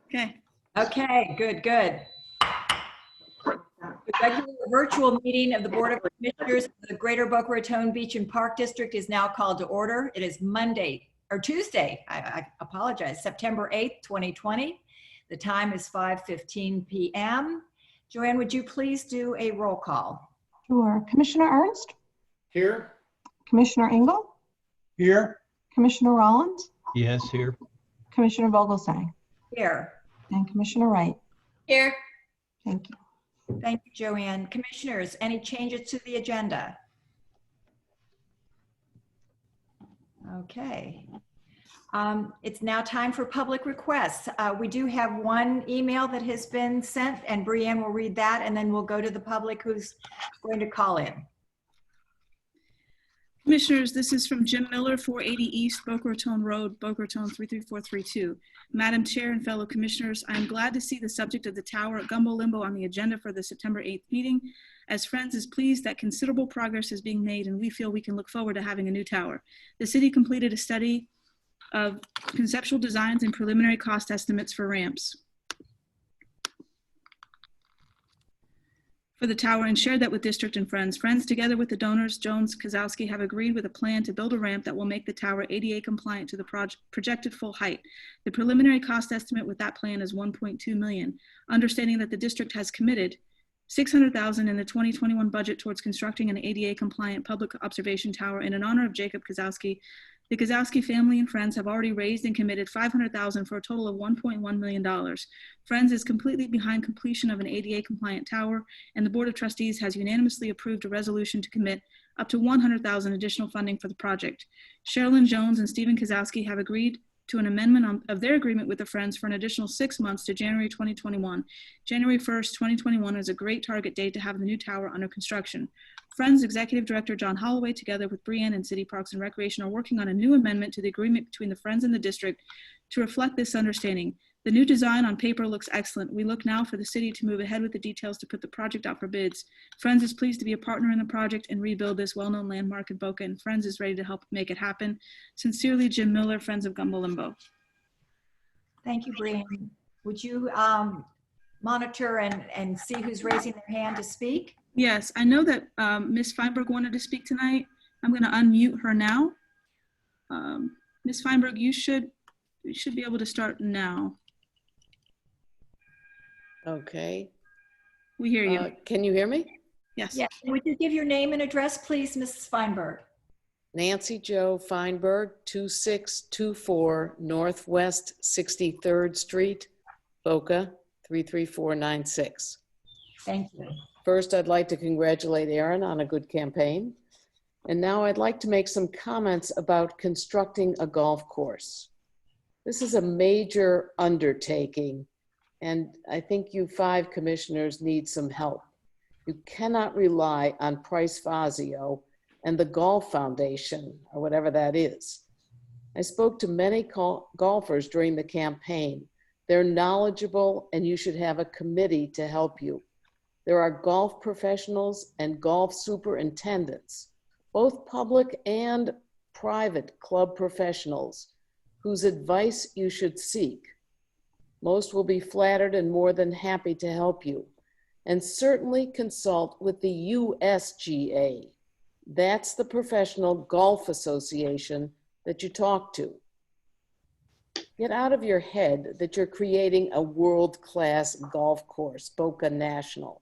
Okay. Okay, good, good. The regular virtual meeting of the Board of Commissioners of the Greater Boca Raton Beach and Park District is now called to order. It is Tuesday, I apologize, September 8th, 2020. The time is 5:15 p.m. Joanne, would you please do a roll call? Sure. Commissioner Ernst? Here. Commissioner Engel? Here. Commissioner Rollins? Yes, here. Commissioner Vogelsang? Here. And Commissioner Wright? Here. Thank you. Thank you, Joanne. Commissioners, any changes to the agenda? Okay. It's now time for public requests. We do have one email that has been sent, and Brianne will read that, and then we'll go to the public who's going to call in. Commissioners, this is from Jim Miller, 480 East Boca Raton Road, Boca Raton 33432. Madam Chair and fellow commissioners, I am glad to see the subject of the tower at Gumbo Limbo on the agenda for the September 8th meeting. As Friends is pleased that considerable progress is being made, and we feel we can look forward to having a new tower. The city completed a study of conceptual designs and preliminary cost estimates for ramps for the tower and shared that with District and Friends. Friends, together with the donors, Jones Kozowski, have agreed with a plan to build a ramp that will make the tower ADA compliant to the projected full height. The preliminary cost estimate with that plan is $1.2 million. Understanding that the district has committed $600,000 in the 2021 budget towards constructing an ADA compliant public observation tower in honor of Jacob Kozowski, the Kozowski family and friends have already raised and committed $500,000 for a total of $1.1 million. Friends is completely behind completion of an ADA compliant tower, and the Board of Trustees has unanimously approved a resolution to commit up to $100,000 additional funding for the project. Sherilyn Jones and Stephen Kozowski have agreed to an amendment of their agreement with the Friends for an additional 6 months to January 2021. January 1st, 2021 is a great target date to have the new tower under construction. Friends Executive Director John Holloway, together with Brianne and City Parks and Recreation, are working on a new amendment to the agreement between the Friends and the district to reflect this understanding. The new design on paper looks excellent. We look now for the city to move ahead with the details to put the project out for bids. Friends is pleased to be a partner in the project and rebuild this well-known landmark in Boca, and Friends is ready to help make it happen. Sincerely, Jim Miller, Friends of Gumbo Limbo. Thank you, Brianne. Would you monitor and see who's raising their hand to speak? Yes, I know that Ms. Feinberg wanted to speak tonight. I'm going to unmute her now. Ms. Feinberg, you should be able to start now. Okay. We hear you. Can you hear me? Yes. Yes. Would you give your name and address, please, Mrs. Feinberg? Nancy Jo Feinberg, 2624 Northwest 63rd Street, Boca, 33496. Thank you. First, I'd like to congratulate Aaron on a good campaign. And now I'd like to make some comments about constructing a golf course. This is a major undertaking, and I think you 5 commissioners need some help. You cannot rely on Price Fazio and the Golf Foundation, or whatever that is. I spoke to many golfers during the campaign. They're knowledgeable, and you should have a committee to help you. There are golf professionals and golf superintendents, both public and private club professionals, whose advice you should seek. Most will be flattered and more than happy to help you. And certainly consult with the USGA. That's the Professional Golf Association that you talk to. Get out of your head that you're creating a world-class golf course, Boca National.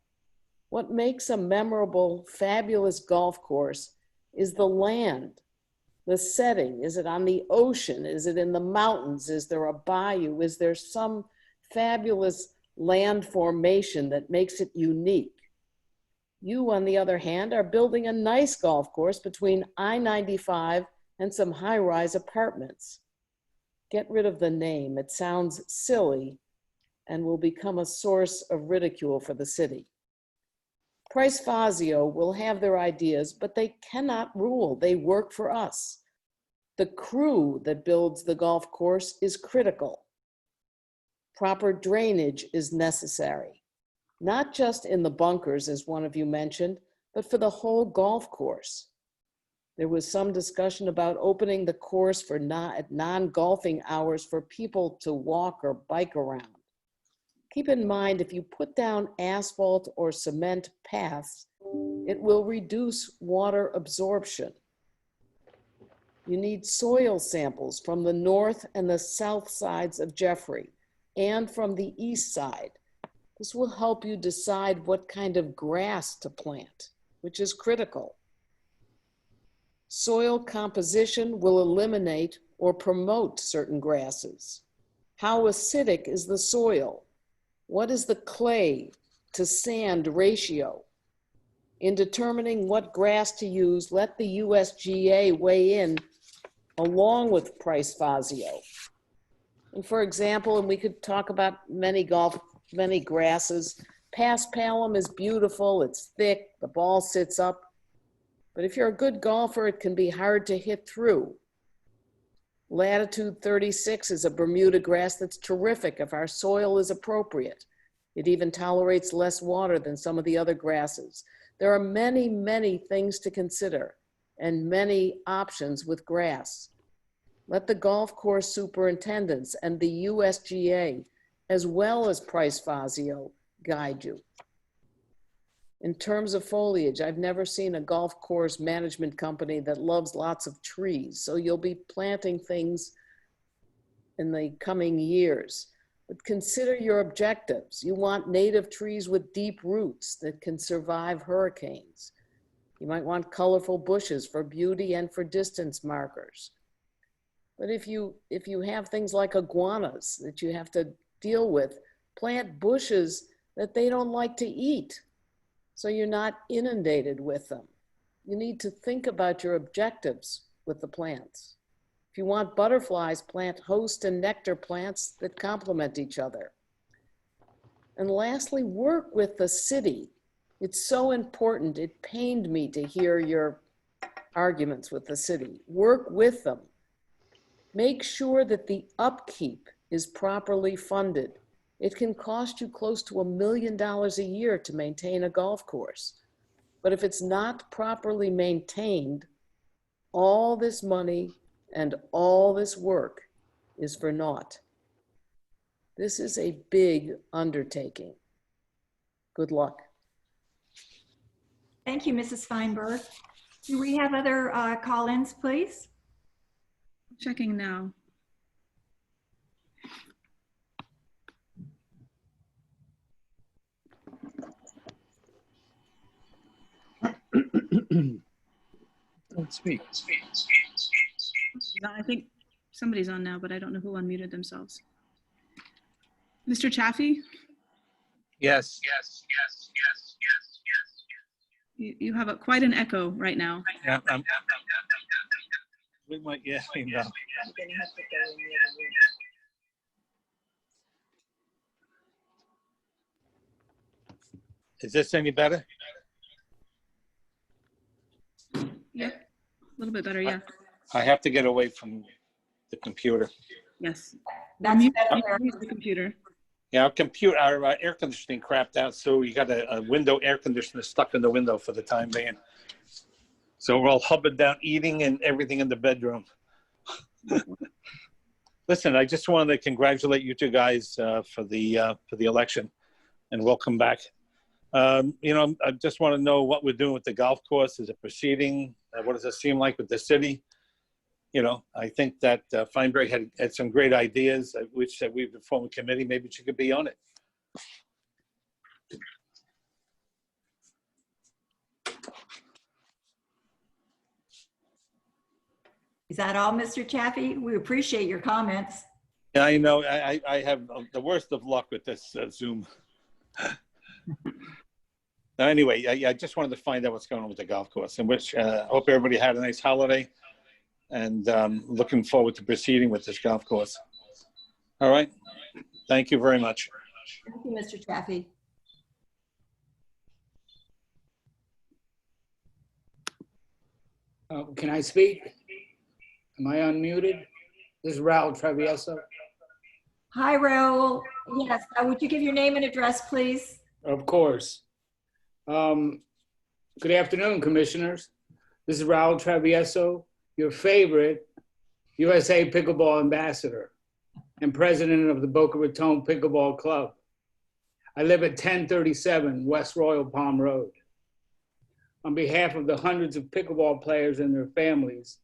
What makes a memorable, fabulous golf course is the land, the setting. Is it on the ocean? Is it in the mountains? Is there a bayou? Is there some fabulous land formation that makes it unique? You, on the other hand, are building a nice golf course between I-95 and some high-rise apartments. Get rid of the name. It sounds silly and will become a source of ridicule for the city. Price Fazio will have their ideas, but they cannot rule. They work for us. The crew that builds the golf course is critical. Proper drainage is necessary, not just in the bunkers, as one of you mentioned, but for the whole golf course. There was some discussion about opening the course for non-golfing hours for people to walk or bike around. Keep in mind, if you put down asphalt or cement paths, it will reduce water absorption. You need soil samples from the north and the south sides of Jeffrey and from the east side. This will help you decide what kind of grass to plant, which is critical. Soil composition will eliminate or promote certain grasses. How acidic is the soil? What is the clay to sand ratio? In determining what grass to use, let the USGA weigh in along with Price Fazio. And for example, and we could talk about many grasses, paspalum is beautiful, it's thick, the ball sits up. But if you're a good golfer, it can be hard to hit through. Latitude 36 is a Bermuda grass that's terrific if our soil is appropriate. It even tolerates less water than some of the other grasses. There are many, many things to consider and many options with grass. Let the golf course superintendents and the USGA, as well as Price Fazio, guide you. In terms of foliage, I've never seen a golf course management company that loves lots of trees, so you'll be planting things in the coming years. But consider your objectives. You want native trees with deep roots that can survive hurricanes. You might want colorful bushes for beauty and for distance markers. But if you have things like iguanas that you have to deal with, plant bushes that they don't like to eat, so you're not inundated with them. You need to think about your objectives with the plants. If you want butterflies, plant host and nectar plants that complement each other. And lastly, work with the city. It's so important. It pained me to hear your arguments with the city. Work with them. Make sure that the upkeep is properly funded. It can cost you close to $1 million a year to maintain a golf course. But if it's not properly maintained, all this money and all this work is for naught. This is a big undertaking. Good luck. Thank you, Mrs. Feinberg. Do we have other call-ins, please? Checking now. Don't speak. No, I think somebody's on now, but I don't know who unmuted themselves. Mr. Chaffee, Yes. you have quite an echo right now. Yeah, we might, yeah, I know. Is this any better? Yep, a little bit better, yeah. I have to get away from the computer. Yes. That's Mute better. the computer. Yeah, our air conditioning crapped out, so you got a window air conditioner stuck in the window for the time being. So we're all hubbing down, eating and everything in the bedroom. Listen, I just wanted to congratulate you two guys for the election, and welcome back. You know, I just want to know what we're doing with the golf course. Is it proceeding? What does it seem like with the city? You know, I think that Feinberg had some great ideas. I wish that we've formed a committee. Maybe she could be on it. Is that all, Mr. Chaffee? We appreciate your comments. Yeah, I know. I have the worst of luck with this Zoom. Anyway, I just wanted to find out what's going on with the golf course, and which hope everybody had a nice holiday, and looking forward to proceeding with this golf course. All right. Thank you very much. Thank you, Mr. Chaffee. Can I speak? Am I unmuted? This is Raul Travieso. Hi, Raul. Yes, would you give your name and address, please? Of course. Good afternoon, commissioners. This is Raul Travieso, your favorite USA Pickleball Ambassador and president of the Boca Raton Pickleball Club. I live at 1037 West Royal Palm Road. On behalf of the hundreds of pickleball players and their families,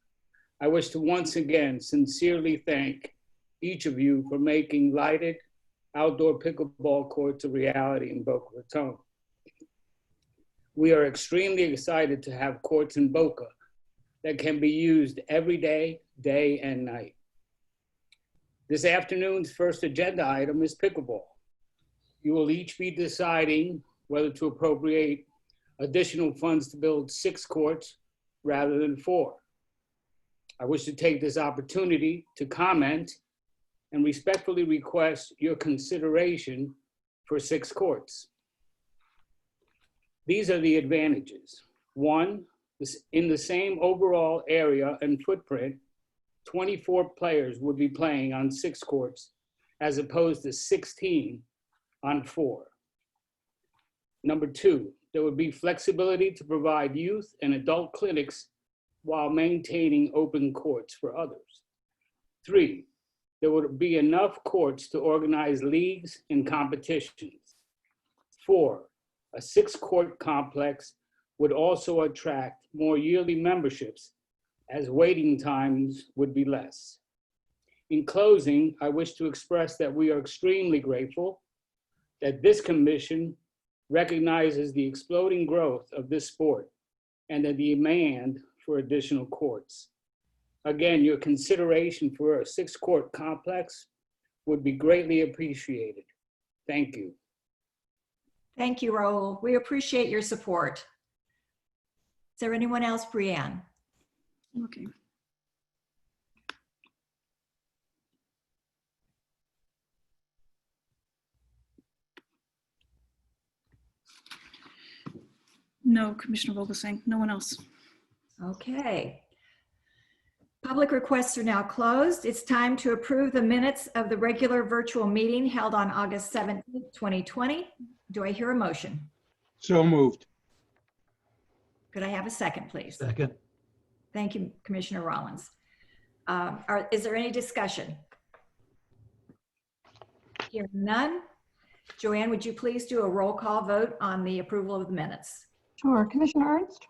I wish to once again sincerely thank each of you for making lighted outdoor pickleball courts a reality in Boca Raton. We are extremely excited to have courts in Boca that can be used every day, day and night. This afternoon's first agenda item is pickleball. You will each be deciding whether to appropriate additional funds to build 6 courts rather than 4. I wish to take this opportunity to comment and respectfully request your consideration for 6 courts. These are the advantages. 1, in the same overall area and footprint, 24 players would be playing on 6 courts as opposed to 16 on 4. Number 2, there would be flexibility to provide youth and adult clinics while maintaining open courts for others. 3, there would be enough courts to organize leagues and competitions. 4, a 6-court complex would also attract more yearly memberships as waiting times would be less. In closing, I wish to express that we are extremely grateful that this commission recognizes the exploding growth of this sport and the demand for additional courts. Again, your consideration for a 6-court complex would be greatly appreciated. Thank you. Thank you, Raul. We appreciate your support. Is there anyone else, Brianne? Okay. No, Commissioner Vogelsang, no one else. Okay. Public requests are now closed. It's time to approve the minutes of the regular virtual meeting held on August 17th, 2020. Do I hear a motion? So moved. Could I have a second, please? Second. Thank you, Commissioner Rollins. Is there any discussion? Hearing none. Joanne, would you please do a roll call vote on the approval of the minutes? Sure. Commissioner Ernst,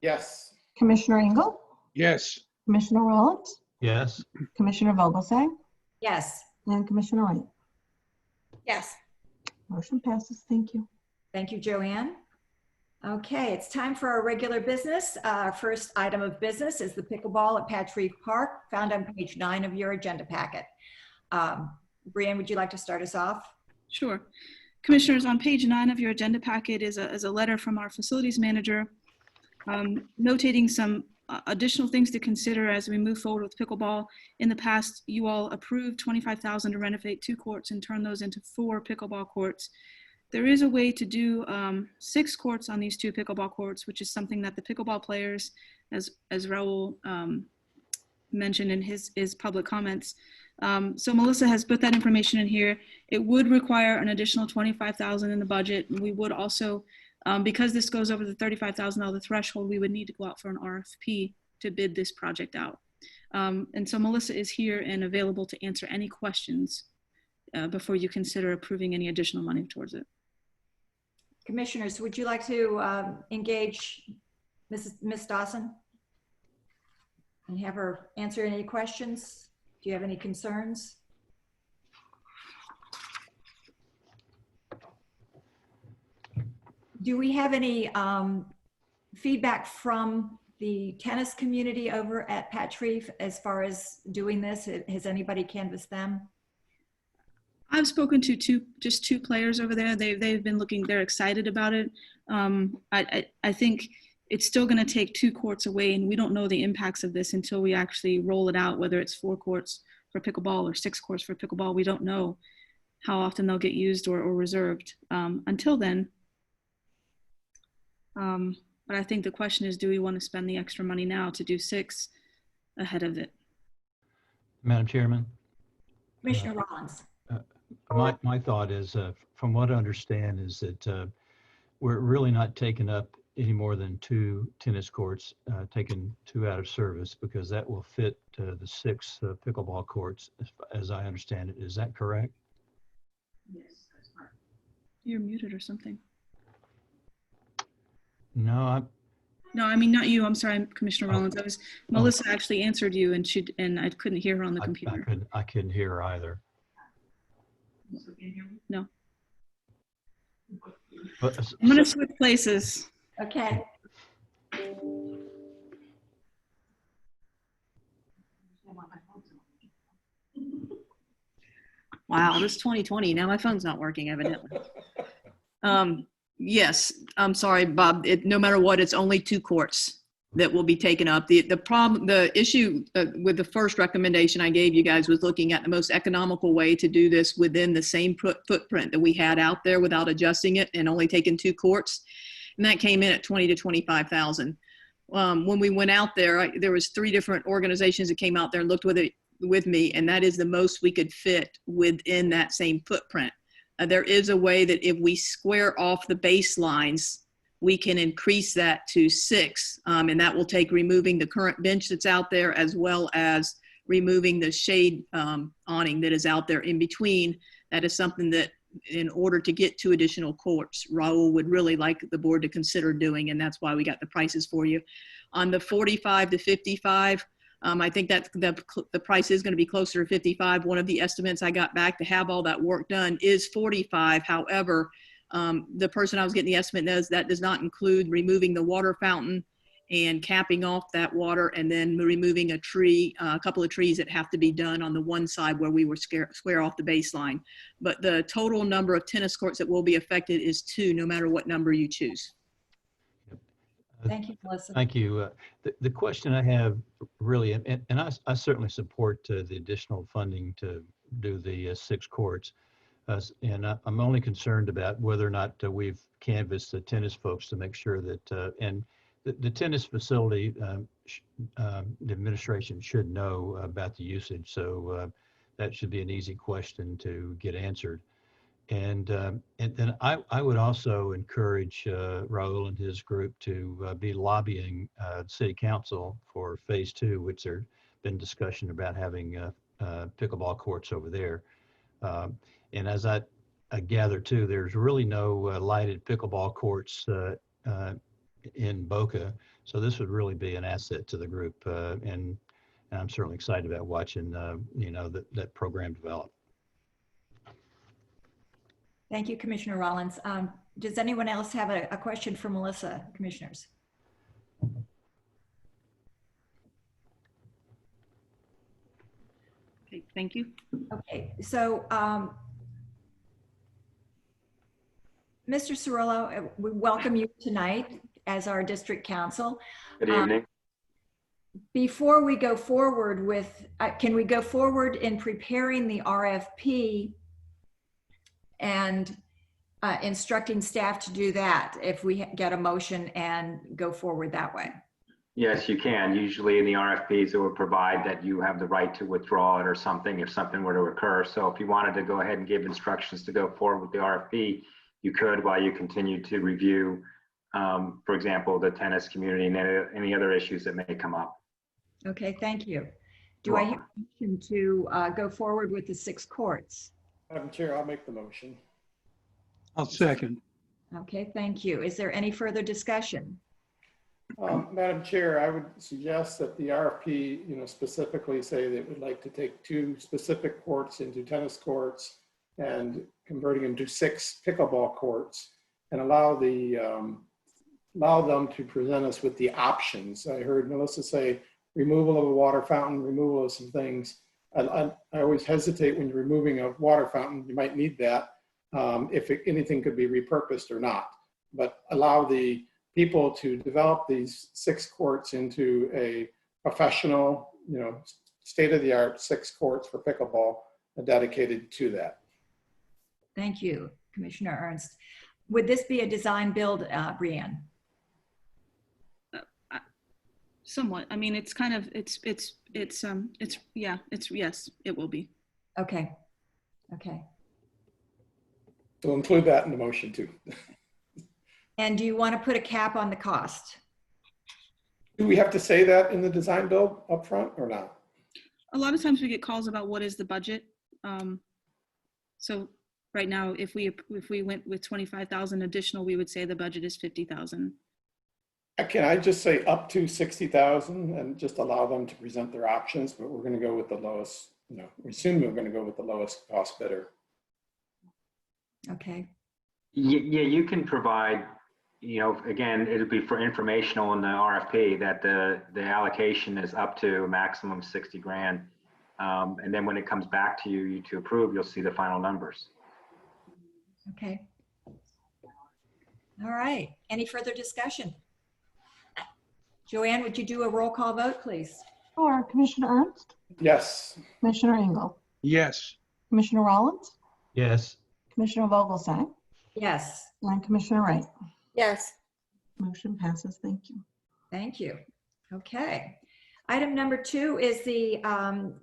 Yes. Commissioner Engel, Yes. Commissioner Rollins, Yes. Commissioner Vogelsang, Yes. and Commissioner Wright. Yes. Motion passes. Thank you. Thank you, Joanne. Okay, it's time for our regular business. Our first item of business is the pickleball at Patch Reef Park, found on page 9 of your agenda packet. Brianne, would you like to start us off? Sure. Commissioners, on page 9 of your agenda packet is a letter from our facilities manager notating some additional things to consider as we move forward with pickleball. In the past, you all approved $25,000 to renovate 2 courts and turn those into 4 pickleball courts. There is a way to do 6 courts on these 2 pickleball courts, which is something that the pickleball players, as Raul mentioned in his public comments. So Melissa has put that information in here. It would require an additional $25,000 in the budget. We would also, because this goes over the $35,000 threshold, we would need to go out for an RFP to bid this project out. And so Melissa is here and available to answer any questions before you consider approving any additional money towards it. Commissioners, would you like to engage Ms. Dawson and have her answer any questions? Do you have any concerns? Do we have any feedback from the tennis community over at Patch Reef as far as doing this? Has anybody canvassed them? I've spoken to just two players over there. They've been looking, they're excited about it. I think it's still going to take 2 courts away, and we don't know the impacts of this until we actually roll it out, whether it's 4 courts for pickleball or 6 courts for pickleball. We don't know how often they'll get used or reserved until then. But I think the question is, do we want to spend the extra money now to do 6 ahead of it? Madam Chairman, Commissioner Rollins. my thought is, from what I understand, is that we're really not taking up any more than 2 tennis courts, taking 2 out of service, because that will fit the 6 pickleball courts, as I understand it. Is that correct? You're muted or something. No, No, I mean, not you. I'm sorry, Commissioner Rollins. Melissa actually answered you and I couldn't hear her on the computer. I couldn't hear her either. No. But, I'm going to switch places. Okay. Wow, this 2020. Now my phone's not working, evidently. Yes, I'm sorry, Bob. No matter what, it's only 2 courts that will be taken up. The issue with the first recommendation I gave you guys was looking at the most economical way to do this within the same footprint that we had out there without adjusting it and only taking 2 courts. And that came in at 20 to 25,000. When we went out there, there was 3 different organizations that came out there and looked with me, and that is the most we could fit within that same footprint. There is a way that if we square off the baselines, we can increase that to 6, and that will take removing the current bench that's out there, as well as removing the shade awning that is out there in between. That is something that, in order to get 2 additional courts, Raul would really like the board to consider doing, and that's why we got the prices for you. On the 45 to 55, I think that the price is going to be closer to 55. One of the estimates I got back to have all that work done is 45. However, the person I was getting the estimate knows that does not include removing the water fountain and capping off that water, and then removing a couple of trees that have to be done on the one side where we were square off the baseline. But the total number of tennis courts that will be affected is 2, no matter what number you choose. Thank you, Melissa. Thank you. The question I have really, and I certainly support the additional funding to do the 6 courts. And I'm only concerned about whether or not we've canvassed the tennis folks to make sure that, and the tennis facility, the administration should know about the usage. So that should be an easy question to get answered. And then I would also encourage Raul and his group to be lobbying City Council for Phase 2, which there's been discussion about having pickleball courts over there. And as I gather too, there's really no lighted pickleball courts in Boca. So this would really be an asset to the group. And I'm certainly excited about watching, that program develop. Thank you, Commissioner Rollins. Does anyone else have a question for Melissa, commissioners? Okay, thank you. Okay, so Mr. Cirillo, we welcome you tonight as our district counsel. Good evening. Before we go forward with, can we go forward in preparing the RFP and instructing staff to do that if we get a motion and go forward that way? Yes, you can. Usually in the RFPs, it would provide that you have the right to withdraw it or something if something were to occur. So if you wanted to go ahead and give instructions to go forward with the RFP, you could while you continue to review, for example, the tennis community and any other issues that may come up. Okay, thank you. Do I hear a motion to go forward with the 6 courts? Madam Chair, I'll make the motion. I'll second. Okay, thank you. Is there any further discussion? Madam Chair, I would suggest that the RFP, specifically say that it would like to take 2 specific courts into tennis courts and converting them to 6 pickleball courts, and allow them to present us with the options. I heard Melissa say removal of a water fountain, removal of some things. I always hesitate when you're removing a water fountain. You might need that if anything could be repurposed or not, but allow the people to develop these 6 courts into a professional, state-of-the-art 6 courts for pickleball dedicated to that. Thank you, Commissioner Ernst. Would this be a design build, Brianne? Somewhat. I mean, it's kind of, yes, it will be. Okay. Okay. So include that in the motion too. And do you want to put a cap on the cost? Do we have to say that in the design build up front or not? A lot of times we get calls about what is the budget. So right now, if we went with 25,000 additional, we would say the budget is 50,000. Can I just say up to 60,000 and just allow them to present their options, but we're going to go with the lowest, we assume we're going to go with the lowest cost bidder. Okay. Yeah, you can provide, again, it'll be for informational in the RFP that the allocation is up to a maximum of 60 grand. And then when it comes back to you to approve, you'll see the final numbers. Okay. All right. Any further discussion? Joanne, would you do a roll call vote, please? Sure. Commissioner Ernst, Yes. Commissioner Engel, Yes. Commissioner Rollins, Yes. Commissioner Vogelsang, Yes. and Commissioner Wright. Yes. Motion passes. Thank you. Thank you. Okay. Item number 2 is the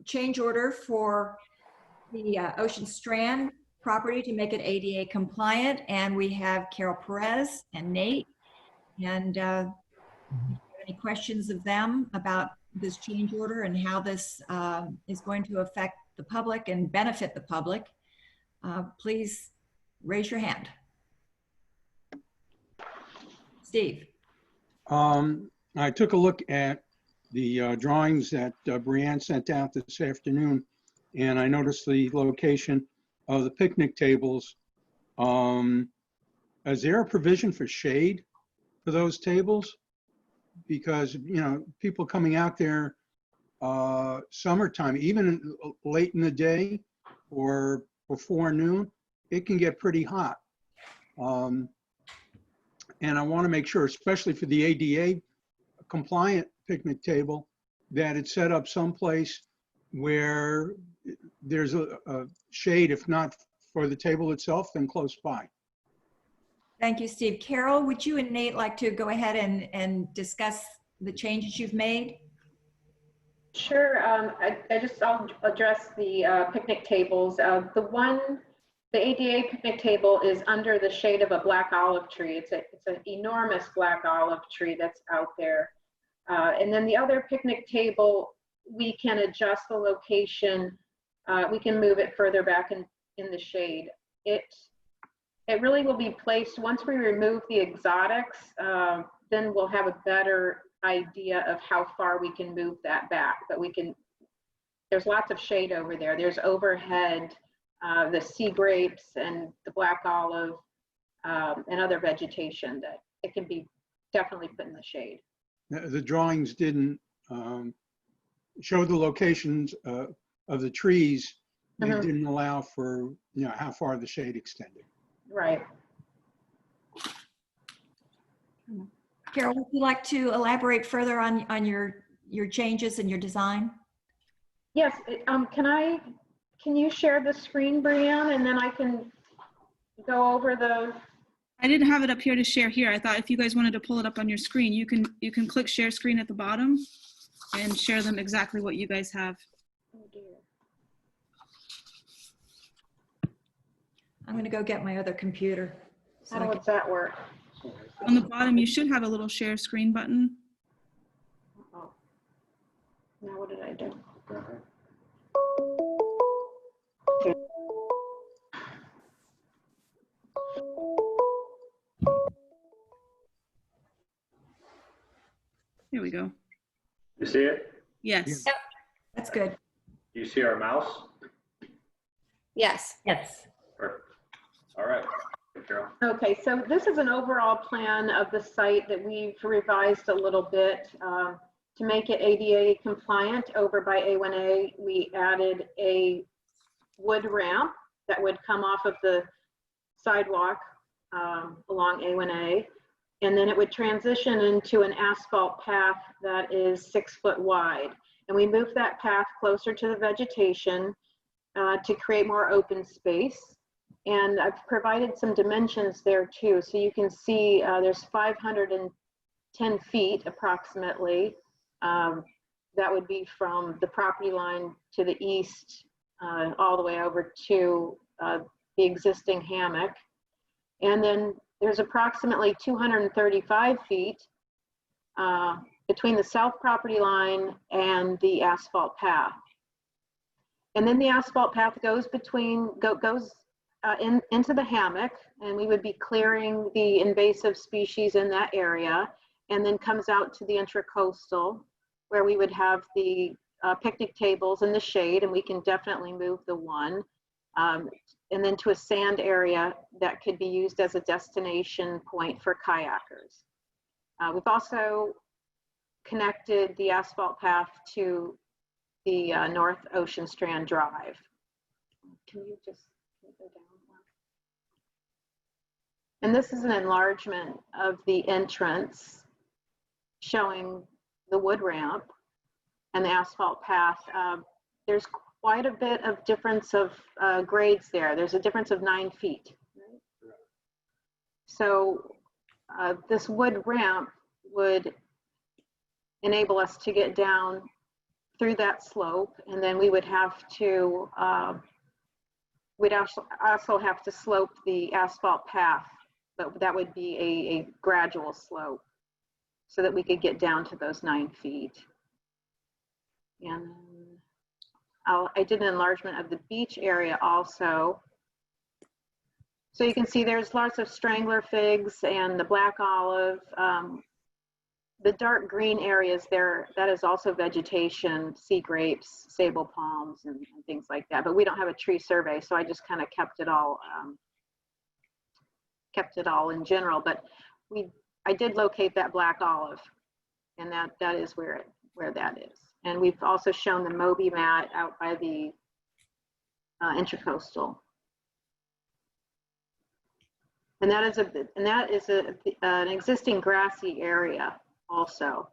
change order for the Ocean Strand property to make it ADA compliant. And we have Carol Perez and Nate. And any questions of them about this change order and how this is going to affect the public and benefit the public, please raise your hand. Steve. I took a look at the drawings that Brianne sent out this afternoon, and I noticed the location of the picnic tables. Is there a provision for shade for those tables? Because, people coming out there summertime, even late in the day or before noon, it can get pretty hot. And I want to make sure, especially for the ADA compliant picnic table, that it's set up someplace where there's a shade, if not for the table itself, then close by. Thank you, Steve. Carol, would you and Nate like to go ahead and discuss the changes you've made? Sure. I'll address the picnic tables. The ADA picnic table is under the shade of a black olive tree. It's an enormous black olive tree that's out there. And then the other picnic table, we can adjust the location. We can move it further back in the shade. It really will be placed, once we remove the exotics, then we'll have a better idea of how far we can move that back. But there's lots of shade over there. There's overhead, the sea grapes and the black olive and other vegetation that it can be definitely put in the shade. The drawings didn't show the locations of the trees. They didn't allow for, how far the shade extended. Right. Carol, would you like to elaborate further on your changes and your design? Yes. Can you share the screen, Brianne, and then I can go over the... I didn't have it up here to share here. I thought if you guys wanted to pull it up on your screen, you can click share screen at the bottom and share them exactly what you guys have. Oh dear. I'm going to go get my other computer. How does that work? On the bottom, you should have a little share screen button. Oh. Now what did I do? Here we go. You see it? Yes. Yep. That's good. You see our mouse? Yes. Yes. Perfect. All right. Carol. Okay, so this is an overall plan of the site that we've revised a little bit to make it ADA compliant. Over by A1A, we added a wood ramp that would come off of the sidewalk along A1A, and then it would transition into an asphalt path that is 6 foot wide. And we moved that path closer to the vegetation to create more open space. And I've provided some dimensions there too. So you can see there's 510 feet approximately. That would be from the property line to the east all the way over to the existing hammock. And then there's approximately 235 feet between the south property line and the asphalt path. And then the asphalt path goes into the hammock, and we would be clearing the invasive species in that area, and then comes out to the intracoastal, where we would have the picnic tables in the shade, and we can definitely move the one. And then to a sand area that could be used as a destination point for kayakers. We've also connected the asphalt path to the North Ocean Strand Drive. Can you just go down one? And this is an enlargement of the entrance showing the wood ramp and the asphalt path. There's quite a bit of difference of grades there. There's a difference of 9 feet. So this wood ramp would enable us to get down through that slope, and then we would have to, we'd also have to slope the asphalt path, but that would be a gradual slope so that we could get down to those 9 feet. And I did an enlargement of the beach area also. So you can see there's lots of strangler figs and the black olive. The dark green areas there, that is also vegetation, sea grapes, sable palms, and things like that. But we don't have a tree survey, so I just kind of kept it all in general. But I did locate that black olive, and that is where that is. And we've also shown the Moby mat out by the intracoastal. And that is an existing grassy area also.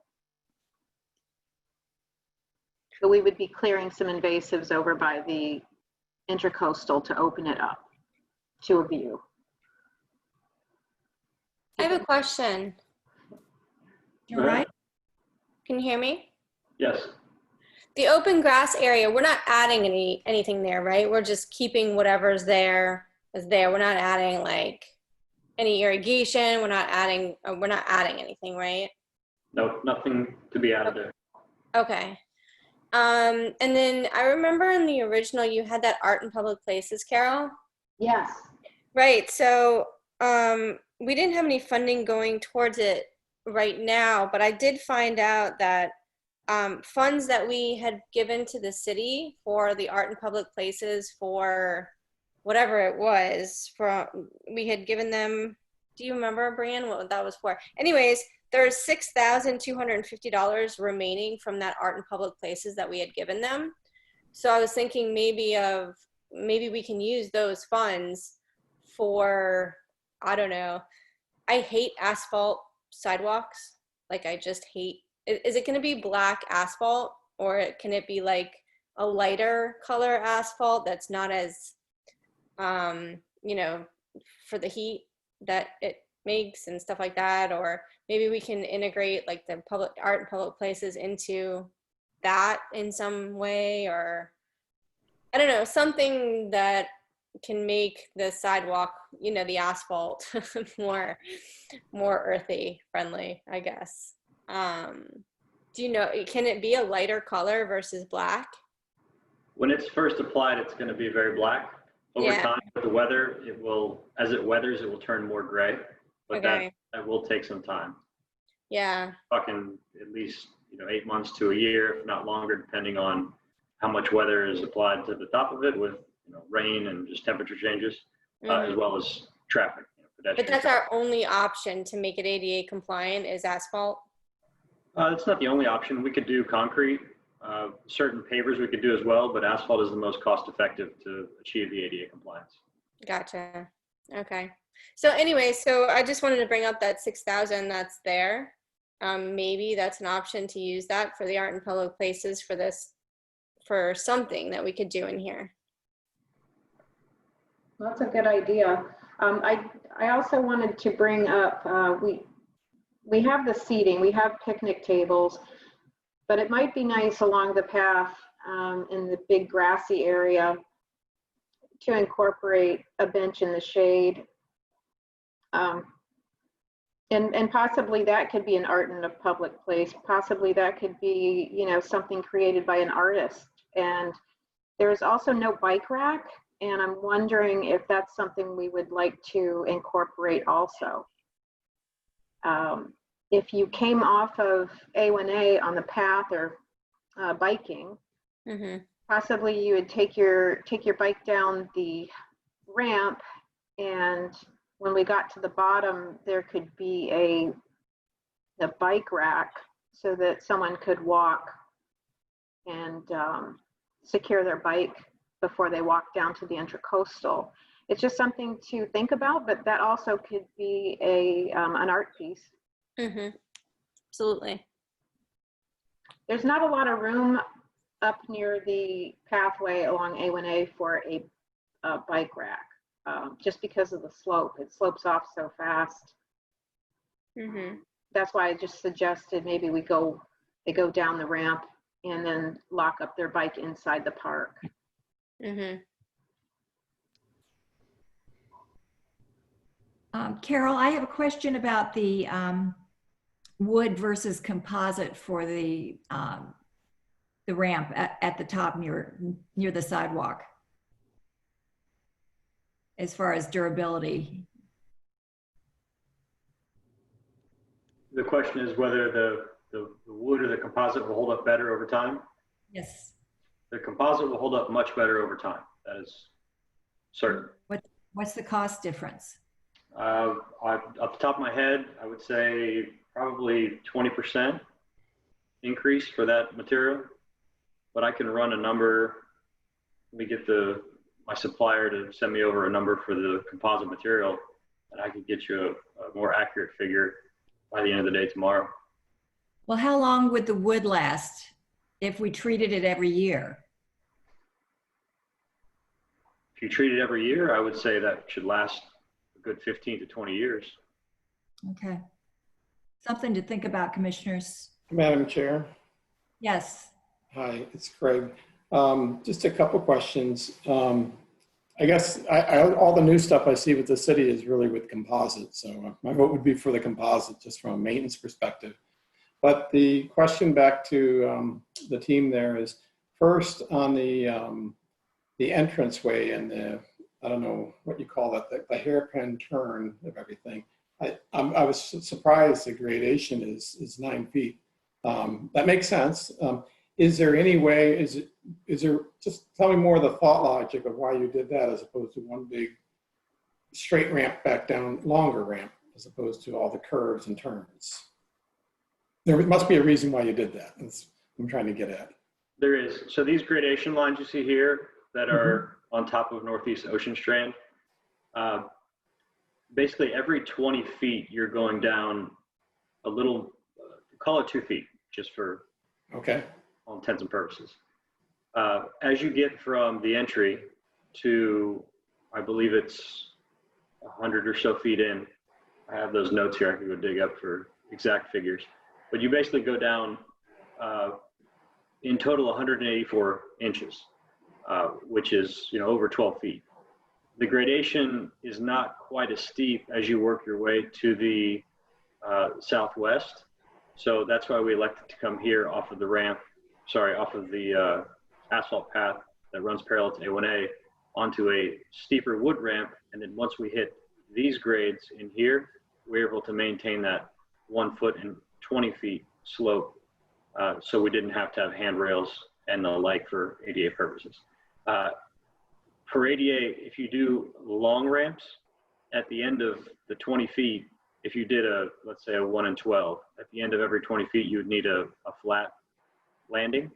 So we would be clearing some invasives over by the intracoastal to open it up to a view. I have a question. You're right. Can you hear me? Yes. The open grass area, we're not adding anything there, right? We're just keeping whatever's there is there. We're not adding like any irrigation. We're not adding anything, right? No, nothing to be added there. Okay. And then I remember in the original you had that art in public places, Carol? Yes. Right. So we didn't have any funding going towards it right now, but I did find out that funds that we had given to the city for the art in public places for whatever it was, we had given them, do you remember, Brian, what that was for? Anyways, there's $6,250 remaining from that art in public places that we had given them. So I was thinking maybe we can use those funds for, I don't know, I hate asphalt sidewalks. Like I just hate, is it going to be black asphalt, or can it be like a lighter color asphalt that's not as, you know, for the heat that it makes and stuff like that? Or maybe we can integrate like the public art and public places into that in some way, or I don't know, something that can make the sidewalk, you know, the asphalt more earthy friendly, I guess. Do you know, can it be a lighter color versus black? When it's first applied, it's going to be very black. Over time, with the weather, as it weathers, it will turn more gray. But that will take some time. Yeah. Talking at least 8 months to a year, if not longer, depending on how much weather is applied to the top of it with rain and just temperature changes, as well as traffic. But that's our only option to make it ADA compliant is asphalt? It's not the only option. We could do concrete, certain pavers we could do as well, but asphalt is the most cost effective to achieve the ADA compliance. Gotcha. Okay. So anyway, so I just wanted to bring up that 6,000 that's there. Maybe that's an option to use that for the art and public places for this, for something that we could do in here. That's a good idea. I also wanted to bring up, we have the seating, we have picnic tables, but it might be nice along the path in the big grassy area to incorporate a bench in the shade And possibly that could be an art in a public place. Possibly that could be, you know, something created by an artist. And there's also no bike rack. And I'm wondering if that's something we would like to incorporate also. If you came off of A1A on the path or biking, possibly you would take your bike down the ramp, and when we got to the bottom, there could be a bike rack so that someone could walk and secure their bike before they walk down to the Intracoastal. It's just something to think about, but that also could be an art piece. Absolutely. There's not a lot of room up near the pathway along A1A for a bike rack, just because of the slope. It slopes off so fast. That's why I just suggested maybe they go down the ramp and then lock up their bike inside the park. Carol, I have a question about the wood versus composite for the ramp at the top near the sidewalk, as far as durability. The question is whether the wood or the composite will hold up better over time. Yes. The composite will hold up much better over time. That is certain. What's the cost difference? Off the top of my head, I would say probably 20% increase for that material, but I can run a number. Let me get my supplier to send me over a number for the composite material, and I can get you a more accurate figure by the end of the day tomorrow. Well, how long would the wood last if we treated it every year? If you treat it every year, I would say that should last a good 15 to 20 years. Okay. Something to think about, commissioners. Madam Chair. Yes. Hi, it's Craig. Just a couple questions. I guess all the new stuff I see with the city is really with composite. So my vote would be for the composite, just from a maintenance perspective. But the question back to the team there is, first on the entranceway and I don't know what you call that, the hairpin turn of everything. I was surprised the gradation is 9 feet. That makes sense. Is there any way, is there, just tell me more of the thought logic of why you did that as opposed to one big straight ramp back down, longer ramp, as opposed to all the curves and turns? There must be a reason why you did that. That's what I'm trying to get at. There is. So these gradation lines you see here that are on top of Northeast Ocean Strand, basically every 20 feet, you're going down a little, call it 2 feet, just for all intents and purposes. As you get from the entry to, I believe it's 100 or so feet in, I have those notes here, I can go dig up for exact figures, but you basically go down in total 184 inches, which is over 12 feet. The gradation is not quite as steep as you work your way to the southwest. So that's why we elected to come here off of the ramp, off of the asphalt path that runs parallel to A1A onto a steeper wood ramp. And then once we hit these grades in here, we're able to maintain that 1 foot and 20 feet slope. So we didn't have to have handrails and the like for ADA purposes. For ADA, if you do long ramps at the end of the 20 feet, if you did let's say a 1 and 12, at the end of every 20 feet, you would need a flat landing.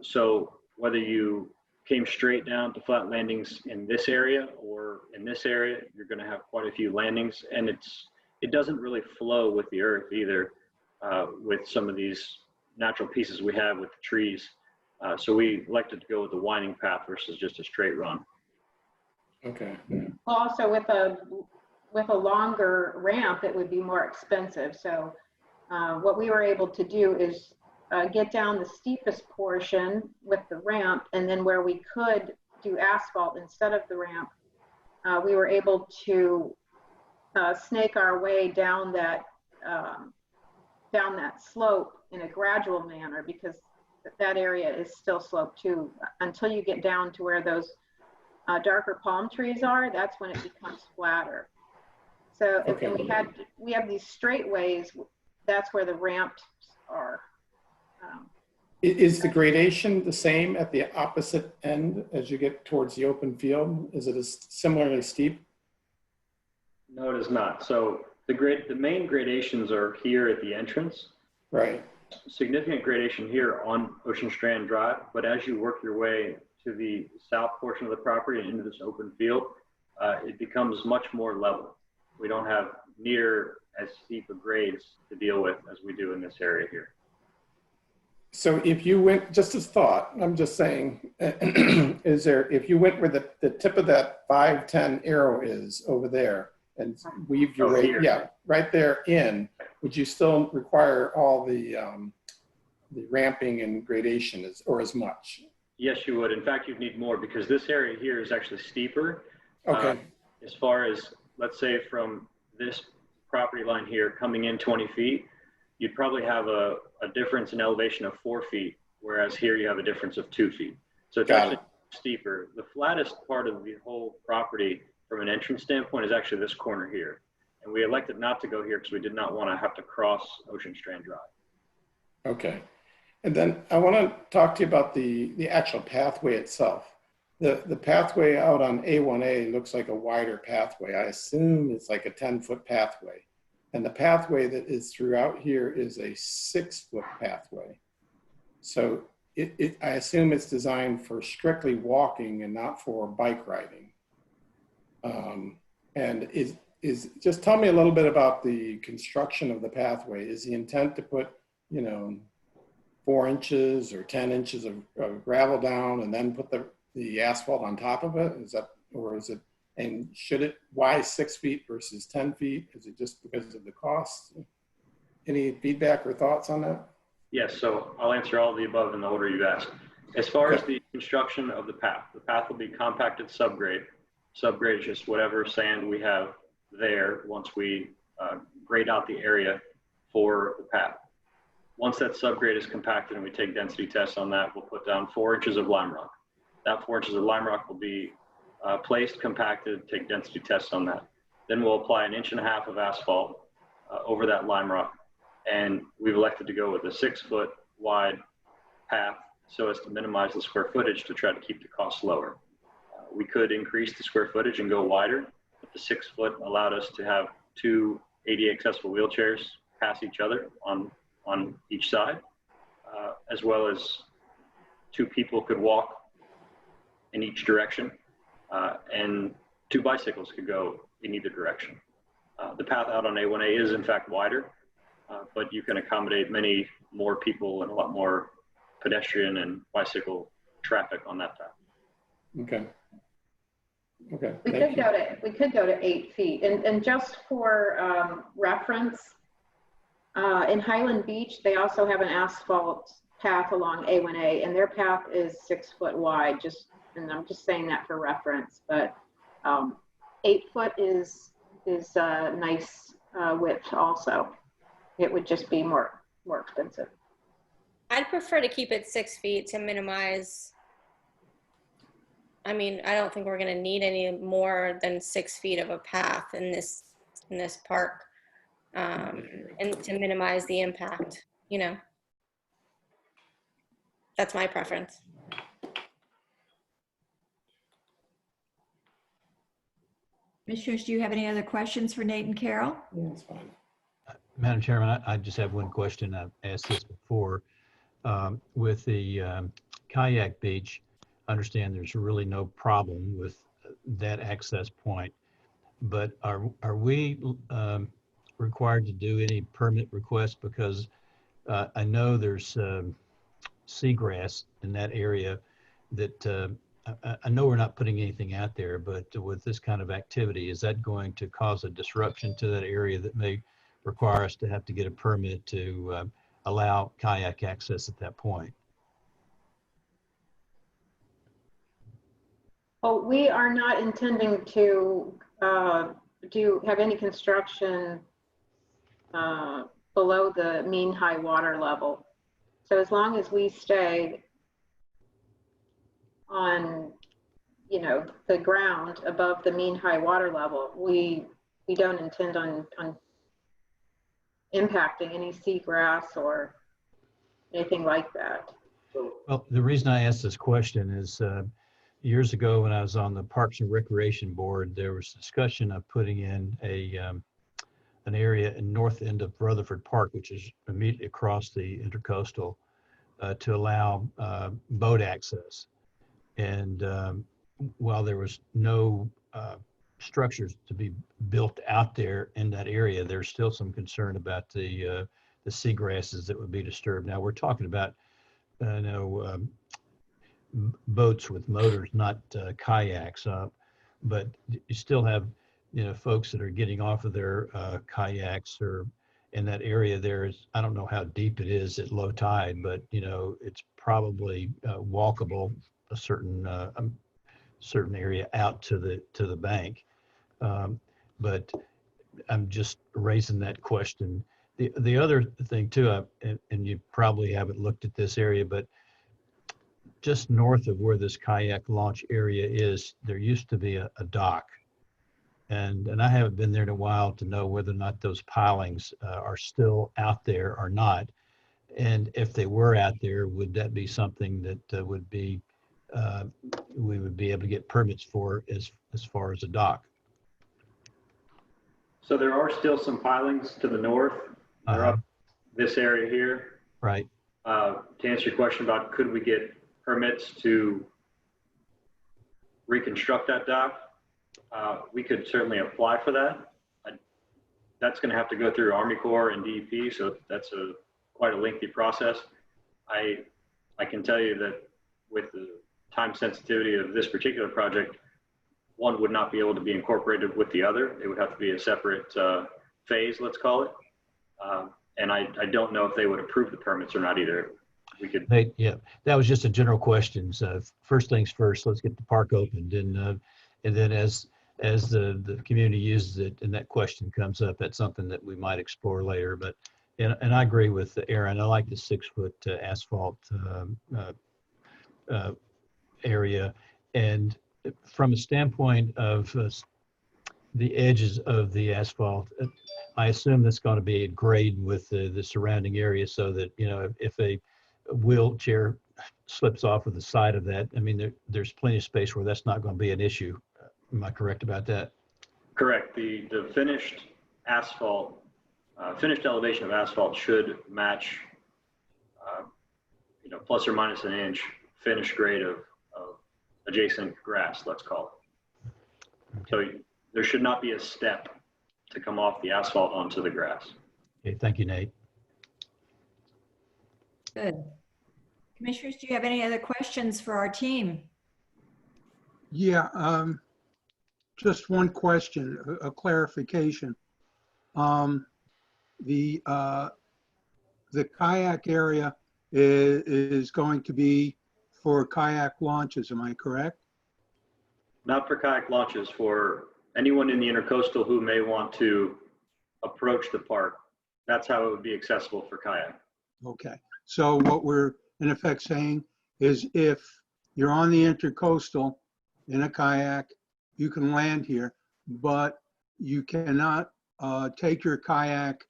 So whether you came straight down to flat landings in this area or in this area, you're going to have quite a few landings, and it doesn't really flow with the earth either, with some of these natural pieces we have with the trees. So we elected to go with the winding path versus just a straight run. Okay. Also, with a longer ramp, it would be more expensive. So what we were able to do is get down the steepest portion with the ramp, and then where we could do asphalt instead of the ramp, we were able to snake our way down that slope in a gradual manner, because that area is still sloped too. Until you get down to where those darker palm trees are, that's when it becomes flatter. So, Okay. and we have these straight-ways, that's where the ramps are. Is the gradation the same at the opposite end as you get towards the open field? Is it as similarly steep? No, it is not. So the main gradations are here at the entrance. Right. Significant gradation here on Ocean Strand Drive, but as you work your way to the south portion of the property and into this open field, it becomes much more level. We don't have near as steep a grades to deal with as we do in this area here. So if you went, just as thought, I'm just saying, if you went where the tip of that 510 arrow is over there and weave your way, yeah, right there in, would you still require all the ramping and gradation or as much? Yes, you would. In fact, you'd need more because this area here is actually steeper. Okay. As far as, let's say from this property line here coming in 20 feet, you'd probably have a difference in elevation of 4 feet, whereas here you have a difference of 2 feet. So it's actually steeper. The flattest part of the whole property from an entrance standpoint is actually this corner here. And we elected not to go here because we did not want to have to cross Ocean Strand Drive. Okay. And then I want to talk to you about the actual pathway itself. The pathway out on A1A looks like a wider pathway. I assume it's like a 10-foot pathway. And the pathway that is throughout here is a 6-foot pathway. So I assume it's designed for strictly walking and not for bike riding. And just tell me a little bit about the construction of the pathway. Is the intent to put, 4 inches or 10 inches of gravel down and then put the asphalt on top of it? And why 6 feet versus 10 feet? Is it just because of the cost? Any feedback or thoughts on that? Yes, so I'll answer all of the above in the order you've asked. As far as the construction of the path will be compacted subgrade. Subgrade is just whatever sand we have there once we grade out the area for the path. Once that subgrade is compacted and we take density tests on that, we'll put down 4 inches of lime rock. That 4 inches of lime rock will be placed, compacted, take density tests on that. Then we'll apply 1.5 inches of asphalt over that lime rock. And we've elected to go with a 6-foot wide path so as to minimize the square footage to try to keep the costs lower. We could increase the square footage and go wider, but the 6-foot allowed us to have 2 ADA accessible wheelchairs pass each other on each side, as well as 2 people could walk in each direction, and 2 bicycles could go in either direction. The path out on A1A is in fact wider, but you can accommodate many more people and a lot more pedestrian and bicycle traffic on that path. Okay. Okay. We could go to 8 feet, and just for reference, in Highland Beach, they also have an asphalt path along A1A, and their path is 6 foot wide. And I'm just saying that for reference. But 8 foot is a nice width also. It would just be more expensive. I'd prefer to keep it 6 feet to minimize. I mean, I don't think we're going to need any more than 6 feet of a path in this park, and to minimize the impact. That's my preference. Commissioners, do you have any other questions for Nate and Carol? Yeah, that's fine. Madam Chairman, I just have one question. I've asked this before. With the kayak beach, I understand there's really no problem with that access point, but are we required to do any permit requests? Because I know there's seagrass in that area that I know we're not putting anything out there, but with this kind of activity, is that going to cause a disruption to that area that may require us to have to get a permit to allow kayak access at that point? Well, we are not intending to do have any construction below the mean high water level. So as long as we stay on, you know, the ground above the mean high water level, we don't intend on impacting any seagrass or anything like that. Well, the reason I asked this question is years ago when I was on the Parks and Recreation Board, there was discussion of putting in an area in north end of Rutherford Park, which is immediately across the intercoastal, to allow boat access. And while there was no structures to be built out there in that area, there's still some concern about the seagrasses that would be disturbed. Now we're talking about boats with motors, not kayaks, but you still have folks that are getting off of their kayaks or in that area. There's, I don't know how deep it is at low tide, but it's probably walkable a certain area out to the bank. But I'm just raising that question. The other thing too, and you probably haven't looked at this area, but just north of where this kayak launch area is, there used to be a dock. And I haven't been there in a while to know whether or not those pilings are still out there or not. And if they were out there, would that be something that would be, we would be able to get permits for as far as a dock? So there are still some pilings to the north. They're up this area here. Right. To answer your question about could we get permits to reconstruct that dock, we could certainly apply for that. That's going to have to go through Army Corps and DEP, so that's quite a lengthy process. I can tell you that with the time sensitivity of this particular project, one would not be able to be incorporated with the other. It would have to be a separate phase, let's call it. And I don't know if they would approve the permits or not either. We could. Yeah, that was just a general question. So first things first, let's get the park opened, and then as the community uses it and that question comes up, that's something that we might explore later. But and I agree with Aaron. I like the 6-foot asphalt area, and from a standpoint of the edges of the asphalt, I assume that's going to be at grade with the surrounding area, so that if a wheelchair slips off of the side of that, I mean there's plenty of space where that's not going to be an issue. Am I correct about that? Correct. The finished asphalt, finished elevation of asphalt should match, plus or minus an inch finished grade of adjacent grass, let's call it. So there should not be a step to come off the asphalt onto the grass. Okay, thank you, Nate. Good. Commissioners, do you have any other questions for our team? Yeah, just one question, a clarification. The kayak area is going to be for kayak launches, am I correct? Not for kayak launches, for anyone in the intercoastal who may want to approach the park. That's how it would be accessible for kayak. Okay, so what we're in effect saying is if you're on the intercoastal in a kayak, you can land here, but you cannot take your kayak,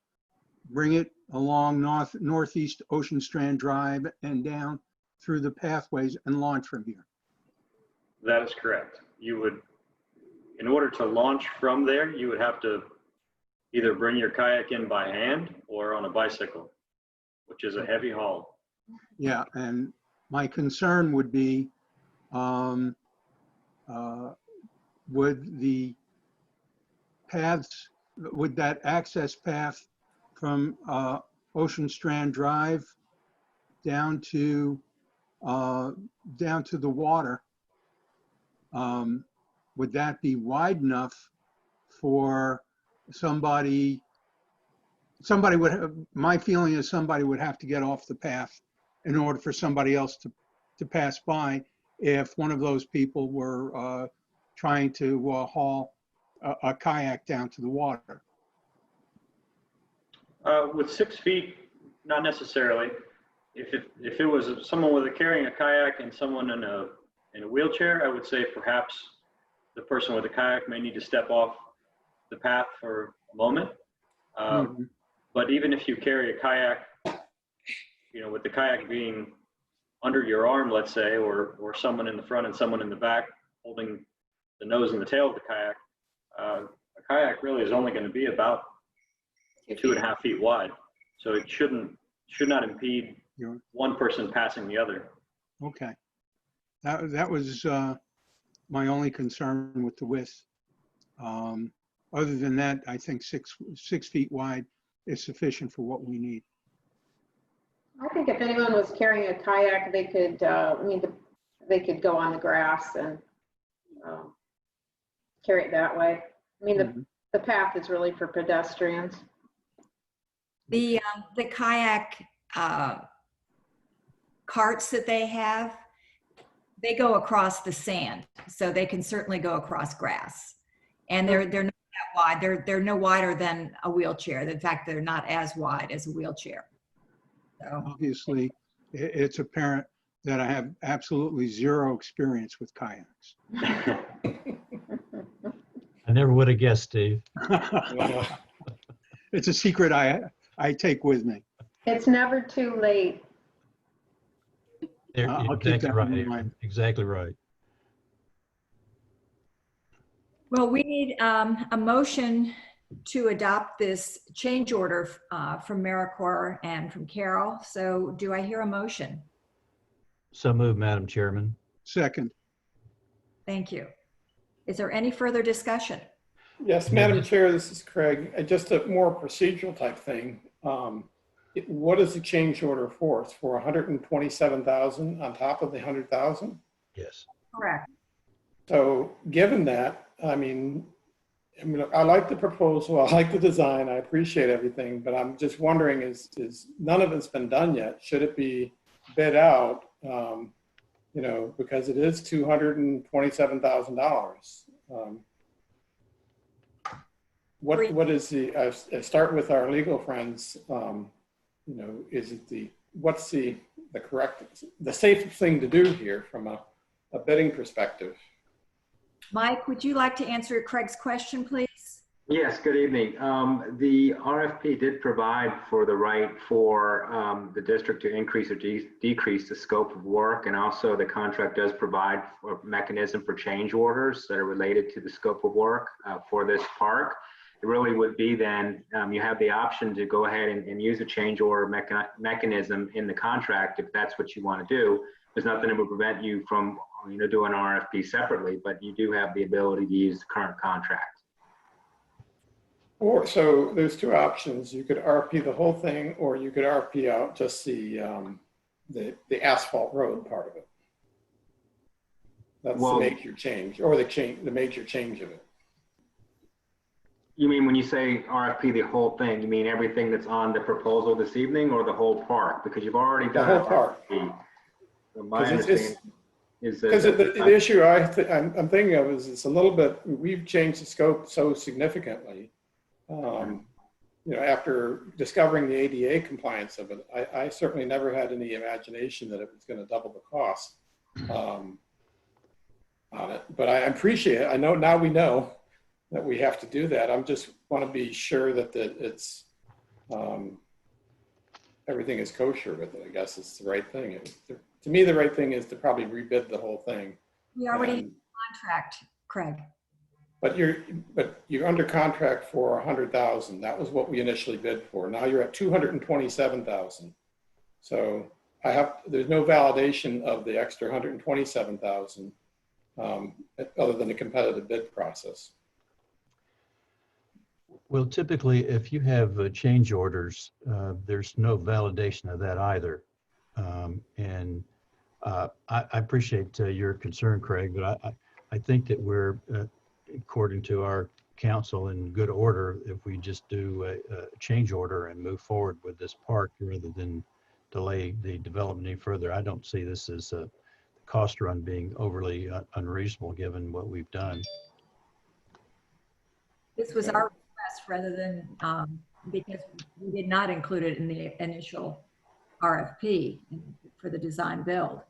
bring it along northeast Ocean Strand Drive and down through the pathways and launch from here. That is correct. You would, in order to launch from there, you would have to either bring your kayak in by hand or on a bicycle, which is a heavy haul. Yeah, and my concern would be, would the paths, would that access path from Ocean Strand Drive down to the water, would that be wide enough for somebody would have, my feeling is somebody would have to get off the path in order for somebody else to pass by if one of those people were trying to haul a kayak down to the water? With 6 feet, not necessarily. If it was someone carrying a kayak and someone in a wheelchair, I would say perhaps the person with the kayak may need to step off the path for a moment. But even if you carry a kayak, with the kayak being under your arm, let's say, or someone in the front and someone in the back holding the nose and the tail of the kayak, a kayak really is only going to be about 2.5 feet wide. So it should not impede one person passing the other. Okay. That was my only concern with the width. Other than that, I think 6 feet wide is sufficient for what we need. I think if anyone was carrying a kayak, they could, they could go on the grass and carry it that way. I mean, the path is really for pedestrians. The kayak carts that they have, they go across the sand, so they can certainly go across grass. And they're not that wide. They're no wider than a wheelchair. In fact, they're not as wide as a wheelchair. So. Obviously, it's apparent that I have absolutely zero experience with kayaks. I never would have guessed, Steve. It's a secret I take with me. It's never too late. I'll keep Exactly that right. in mind. Exactly right. Well, we need a motion to adopt this change order from AmeriCorps and from Carol. So do I hear a motion? So moved, Madam Chairman. Second. Thank you. Is there any further discussion? Yes, Madam Chair, this is Craig. Just a more procedural type thing. What is the change order for? It's for 127,000 on top of the 100,000? Yes. Correct. So given that, I mean, I like the proposal, I like the design, I appreciate everything, but I'm just wondering, is none of it's been done yet? Should it be bid out? Because it is $227,000. What is the? I start with our legal friends. Is it what's the correct, the safe thing to do here from a bidding perspective? Mike, would you like to answer Craig's question, please? Yes, good evening. The RFP did provide for the right for the district to increase or decrease the scope of work, and also the contract does provide for a mechanism for change orders that are related to the scope of work for this park. It really would be then, you have the option to go ahead and use a change order mechanism in the contract if that's what you want to do. There's nothing that would prevent you from doing an RFP separately, but you do have the ability to use the current contract. So there's two options. You could RFP the whole thing, or you could RFP out just the asphalt road part of it. That's the major change, or the major change of it. You mean when you say RFP the whole thing, you mean everything that's on the proposal this evening, or the whole park? Because you've already done the whole park. So my understanding is that because the issue I'm thinking of is it's a little bit, we've changed the scope so significantly. After discovering the ADA compliance of it, I certainly never had any imagination that it was going to double the cost on it. But I appreciate it. I know now we know that we have to do that. I just want to be sure that it's everything is kosher with it. I guess it's the right thing. To me, the right thing is to probably rebid the whole thing. We already have a contract, Craig. But you're under contract for 100,000. That was what we initially bid for. Now you're at 227,000. So there's no validation of the extra 127,000 other than the competitive bid process. Well, typically, if you have change orders, there's no validation of that either. I appreciate your concern, Craig, but I think that we're, according to our council, in good order if we just do a change order and move forward with this park rather than delay the development any further. I don't see this as a cost run being overly unreasonable given what we've done. This was our request rather than, because we did not include it in the initial RFP for the design build.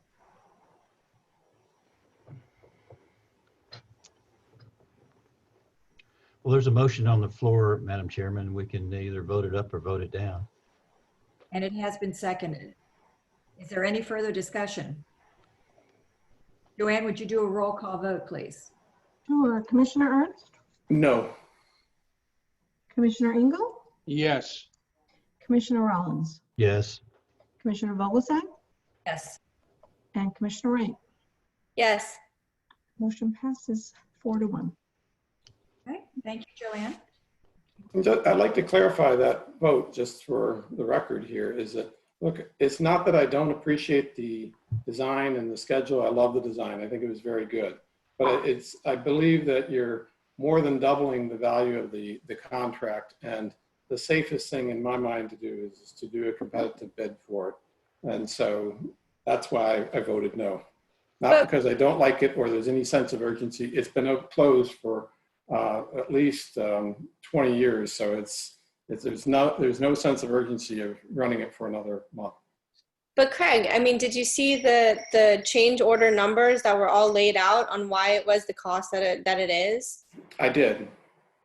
Well, there's a motion on the floor, Madam Chairman. We can either vote it up or vote it down. And it has been seconded. Is there any further discussion? Joanne, would you do a roll call vote, please? Sure. Commissioner Ernst? No. Commissioner Engel? Yes. Commissioner Rollins? Yes. Commissioner Vogelsang? Yes. And Commissioner Wright? Yes. Motion passes 4-1. Okay, thank you, Joanne. I'd like to clarify that vote just for the record here is that, look, it's not that I don't appreciate the design and the schedule. I love the design. I think it was very good. But I believe that you're more than doubling the value of the contract. And the safest thing in my mind to do is to do a competitive bid for it. And so that's why I voted no. Not because I don't like it or there's any sense of urgency. It's been closed for at least 20 years. So there's no sense of urgency of running it for another month. But Craig, I mean, did you see the change order numbers that were all laid out on why it was the cost that it is? I did.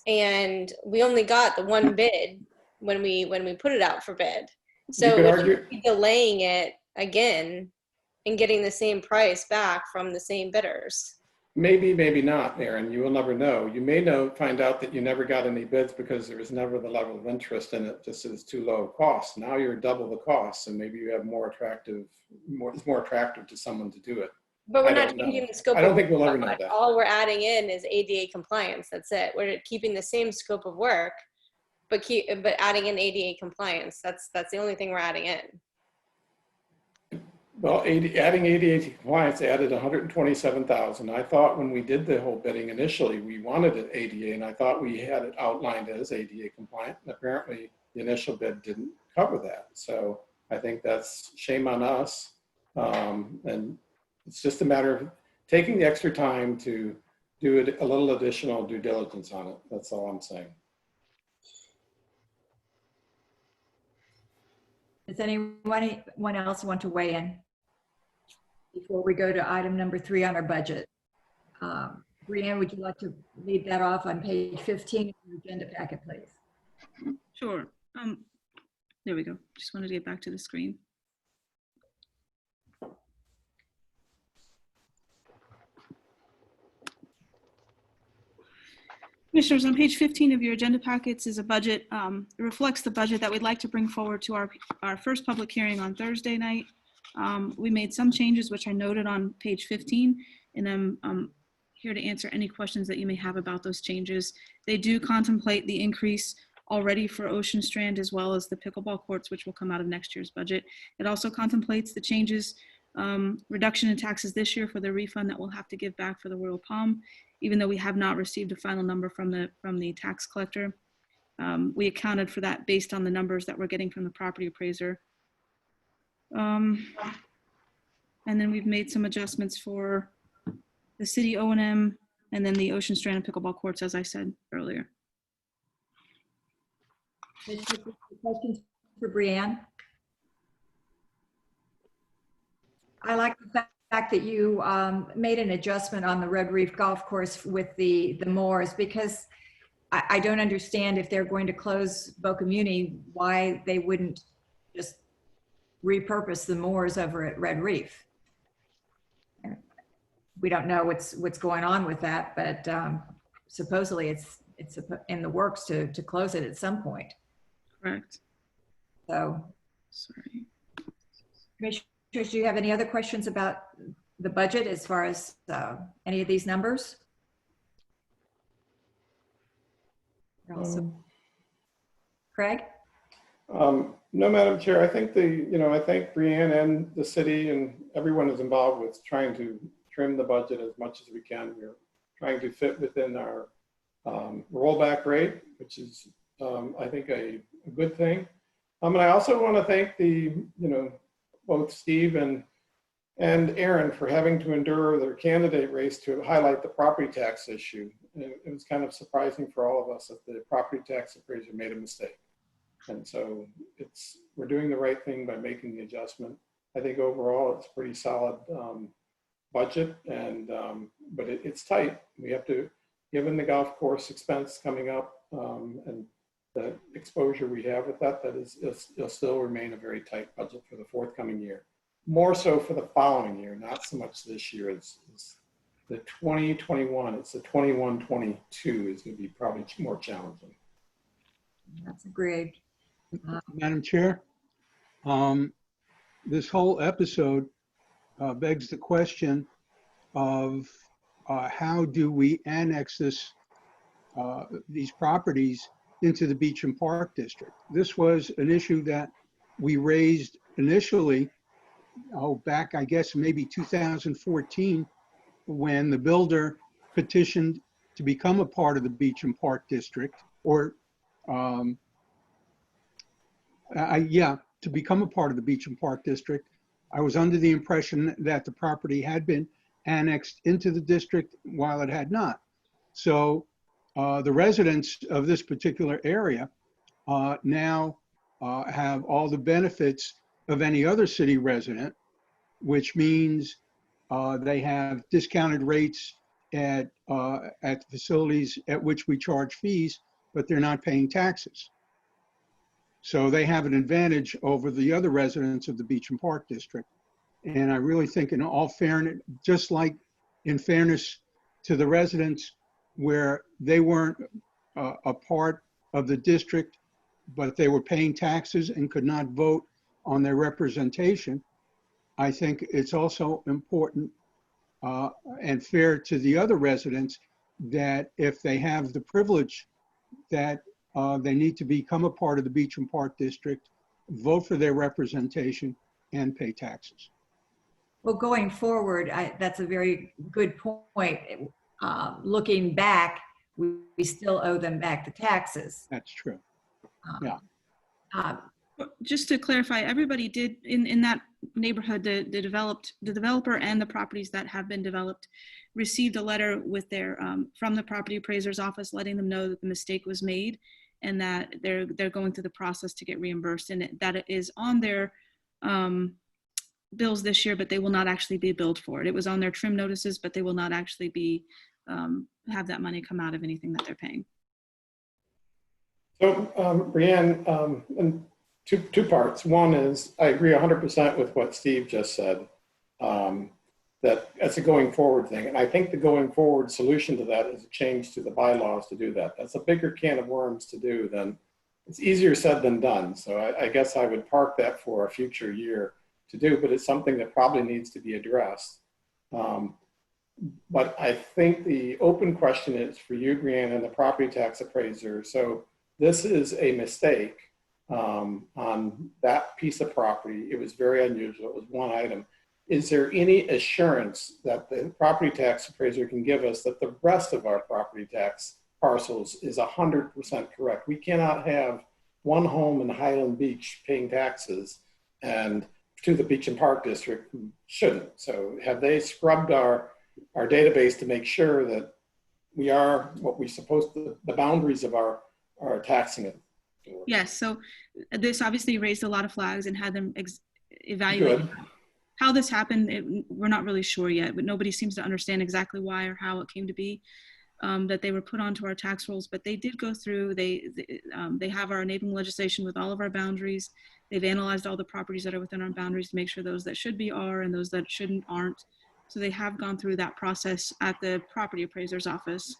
And we only got the one bid when we put it out for bid. You So could we argue- should be delaying it again and getting the same price back from the same bidders. Maybe, maybe not, Aaron. You will never know. You may find out that you never got any bids because there was never the level of interest in it, just it's too low of cost. Now you're double the cost, and maybe you have it's more attractive to someone to do it. But we're I not don't know. changing the scope. I don't of think we'll work ever know much. that. All we're adding in is ADA compliance. That's it. We're keeping the same scope of work, but adding in ADA compliance. That's the only thing we're adding in. Well, adding ADA compliance added $127,000. I thought when we did the whole bidding initially, we wanted it ADA, and I thought we had it outlined as ADA compliant. And apparently, the initial bid didn't cover that. So I think that's shame on us. And it's just a matter of taking the extra time to do a little additional due diligence on it. That's all I'm saying. Does anyone else want to weigh in before we go to item number 3 on our budget? Brianne, would you like to lead that off on page 15 of the agenda packet, please? Sure. There we go. Just wanted to get back to the screen. Commissioners, on page 15 of your agenda packets is a budget. It reflects the budget that we'd like to bring forward to our first public hearing on Thursday night. We made some changes, which I noted on page 15, and I'm here to answer any questions that you may have about those changes. They do contemplate the increase already for Ocean Strand as well as the pickleball courts, which will come out of next year's budget. It also contemplates the changes, reduction in taxes this year for the refund that we'll have to give back for the Royal Palm, even though we have not received a final number from the tax collector. We accounted for that based on the numbers that we're getting from the property appraiser. And then we've made some adjustments for the city O&M and then the Ocean Strand and pickleball courts, as I said earlier. Questions for Brianne? I like the fact that you made an adjustment on the Red Reef Golf Course with the moors, because I don't understand if they're going to close Boca Muni, why they wouldn't just repurpose the moors over at Red Reef. We don't know what's going on with that, but supposedly it's in the works to close it at some point. Correct. So, sorry. Commissioners, do you have any other questions about the budget as far as any of these numbers? Craig? No, Madam Chair. I think I thank Brianne and the city and everyone is involved with trying to trim the budget as much as we can. We're trying to fit within our rollback rate, which is, I think, a good thing. And I also want to thank both Steve and and Aaron for having to endure their candidate race to highlight the property tax issue. It was kind of surprising for all of us that the property tax appraiser made a mistake. And so we're doing the right thing by making the adjustment. I think overall it's pretty solid budget, and but it's tight. We have to, given the golf course expense coming up and the exposure we have with that, it'll still remain a very tight budget for the forthcoming year. More so for the following year, not so much this year. It's the 2021, it's the 21-22 is going to be probably more challenging. That's great. Madam Chair, this whole episode begs the question of how do we annex these properties into the Beach and Park District? This was an issue that we raised initially, back, I guess, maybe 2014, when the builder petitioned to become a part of the Beach and Park District, or to become a part of the Beach and Park District. I was under the impression that the property had been annexed into the district while it had not. So the residents of this particular area now have all the benefits of any other city resident, which means they have discounted rates at the facilities at which we charge fees, but they're not paying taxes. So they have an advantage over the other residents of the Beach and Park District. And I really think, in all fairness, just like in fairness to the residents where they weren't a part of the district, but they were paying taxes and could not vote on their representation, I think it's also important and fair to the other residents that if they have the privilege that they need to become a part of the Beach and Park District, vote for their representation, and pay taxes. Well, going forward, that's a very good point. Looking back, we still owe them back the taxes. That's true. Yeah. Just to clarify, everybody did in that neighborhood, the developer and the properties that have been developed received a letter with their from the property appraiser's office letting them know that the mistake was made and that they're going through the process to get reimbursed, and that it is on their bills this year, but they will not actually be billed for it. It was on their trim notices, but they will not actually be have that money come out of anything that they're paying. So, Brianne, and two parts. One is I agree 100% with what Steve just said, that that's a going forward thing. And I think the going forward solution to that is a change to the bylaws to do that. That's a bigger can of worms to do than, it's easier said than done. So I guess I would park that for a future year to do, but it's something that probably needs to be addressed. But I think the open question is for you, Brianne, and the property tax appraiser. So this is a mistake on that piece of property. It was very unusual. It was one item. Is there any assurance that the property tax appraiser can give us that the rest of our property tax parcels is 100% correct? We cannot have one home in Highland Beach paying taxes and to the Beach and Park District who shouldn't. So have they scrubbed our database to make sure that we are what we're supposed to, the boundaries of our taxing it? Yes, so this obviously raised a lot of flags and had them evaluate how this happened. We're not really sure yet, but nobody seems to understand exactly why or how it came to be that they were put onto our tax rolls. But they did go through, they have our enabling legislation with all of our boundaries. They've analyzed all the properties that are within our boundaries to make sure those that should be are and those that shouldn't aren't. So they have gone through that process at the property appraiser's office.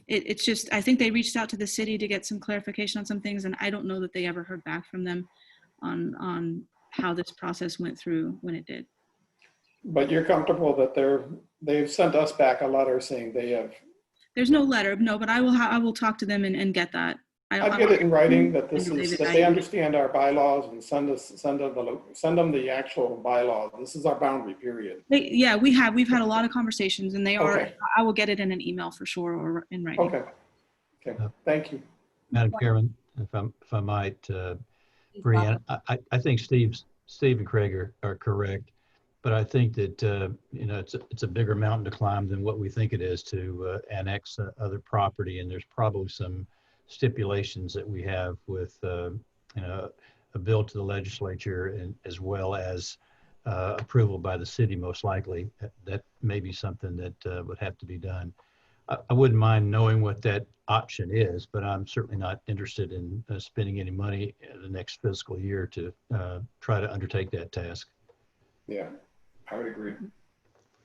It's just, I think they reached out to the city to get some clarification on some things, and I don't know that they ever heard back from them on how this process went through when it did. But you're comfortable that they've sent us back a letter saying they have. There's no letter, no, but I will talk to them and get that. I'd get it in writing that this is, that they understand our bylaws and send them the actual bylaws. This is our boundary period. Yeah, we've had a lot of conversations, and they are, okay. I will get it in an email for sure or in writing. Okay, thank you. Madam Chairman, if I might, Brianne, I think Steve and Craig are correct. But I think that, it's a bigger mountain to climb than what we think it is to annex other property. And there's probably some stipulations that we have with, a bill to the legislature, and as well as approval by the city, most likely. That may be something that would have to be done. I wouldn't mind knowing what that option is, but I'm certainly not interested in spending any money in the next fiscal year to try to undertake that task. Yeah, I would agree.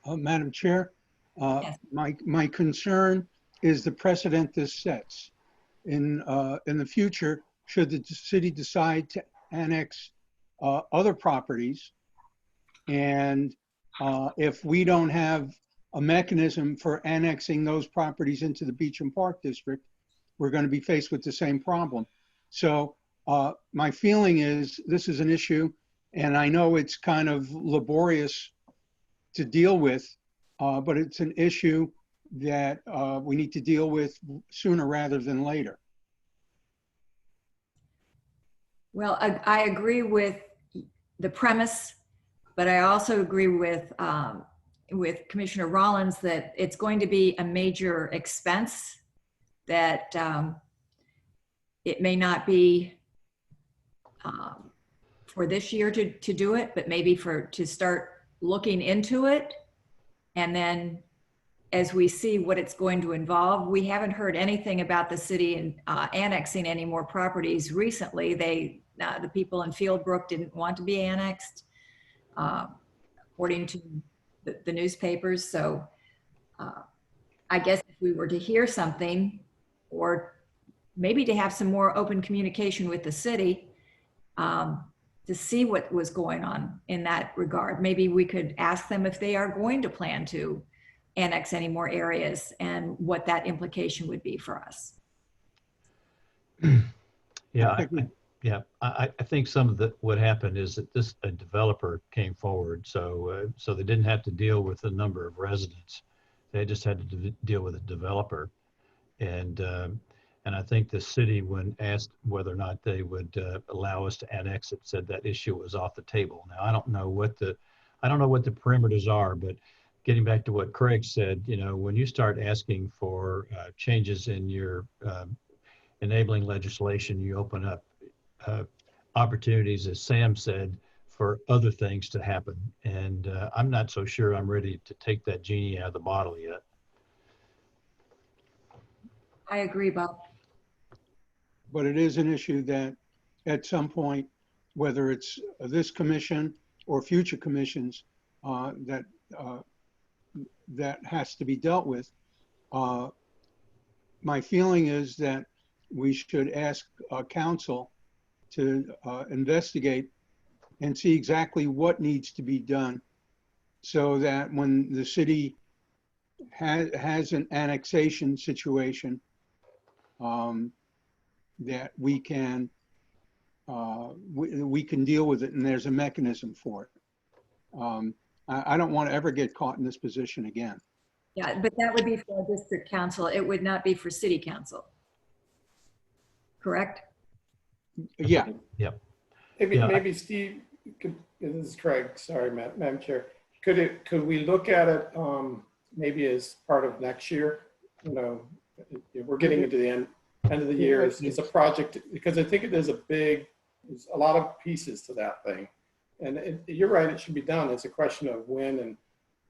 Madam Chair, Yes. my concern is the precedent this sets. In the future, should the city decide to annex other properties, and if we don't have a mechanism for annexing those properties into the Beach and Park District, we're going to be faced with the same problem. So my feeling is this is an issue, and I know it's kind of laborious to deal with, but it's an issue that we need to deal with sooner rather than later. Well, I agree with the premise, but I also agree with Commissioner Rollins that it's going to be a major expense, that it may not be for this year to do it, but maybe to start looking into it. And then as we see what it's going to involve, we haven't heard anything about the city annexing any more properties recently. The people in Fieldbrook didn't want to be annexed, according to the newspapers. So I guess if we were to hear something, or maybe to have some more open communication with the city, to see what was going on in that regard. Maybe we could ask them if they are going to plan to annex any more areas and what that implication would be for us. Yeah, I think some of what happened is that a developer came forward, so they didn't have to deal with the number of residents. They just had to deal with a developer, and I think the city, when asked whether or not they would allow us to annex it, said that issue was off the table. Now I don't know what the perimeters are, but getting back to what Craig said, when you start asking for changes in your enabling legislation, you open up opportunities, as Sam said, for other things to happen. And I'm not so sure I'm ready to take that genie out of the bottle yet. I agree, Bob. But it is an issue that at some point, whether it's this commission or future commissions, that has to be dealt with. My feeling is that we should ask council to investigate and see exactly what needs to be done, so that when the city has an annexation situation, that we can deal with it, and there's a mechanism for it. I don't want to ever get caught in this position again. Yeah, but that would be for district council. It would not be for city council. Correct? Yeah. Yep. Maybe Steve, this is Craig, sorry, Madam Chair. Could we look at it maybe as part of next year? We're getting into the end of the year. It's a project, because I think there's a lot of pieces to that thing. And you're right, it should be done. It's a question of when and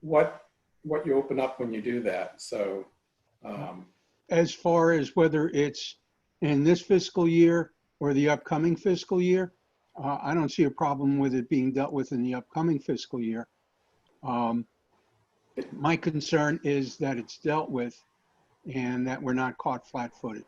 what you open up when you do that. So as far as whether it's in this fiscal year or the upcoming fiscal year, I don't see a problem with it being dealt with in the upcoming fiscal year. My concern is that it's dealt with and that we're not caught flat-footed.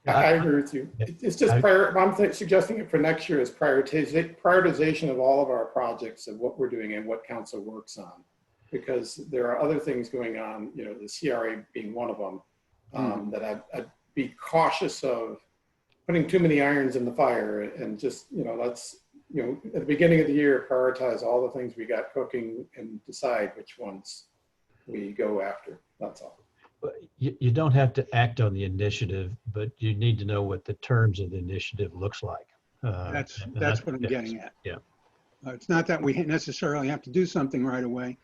I agree with you. It's just I'm suggesting it for next year as prioritization of all of our projects and what we're doing and what council works on, because there are other things going on, the CRA being one of them, that I'd be cautious of putting too many irons in the fire, and just, let's, at the beginning of the year, prioritize all the things we got cooking and decide which ones we go after. That's all. You don't have to act on the initiative, but you need to know what the terms of the initiative looks like. That's what I'm getting at. Yeah. It's not that we necessarily have to do something right away,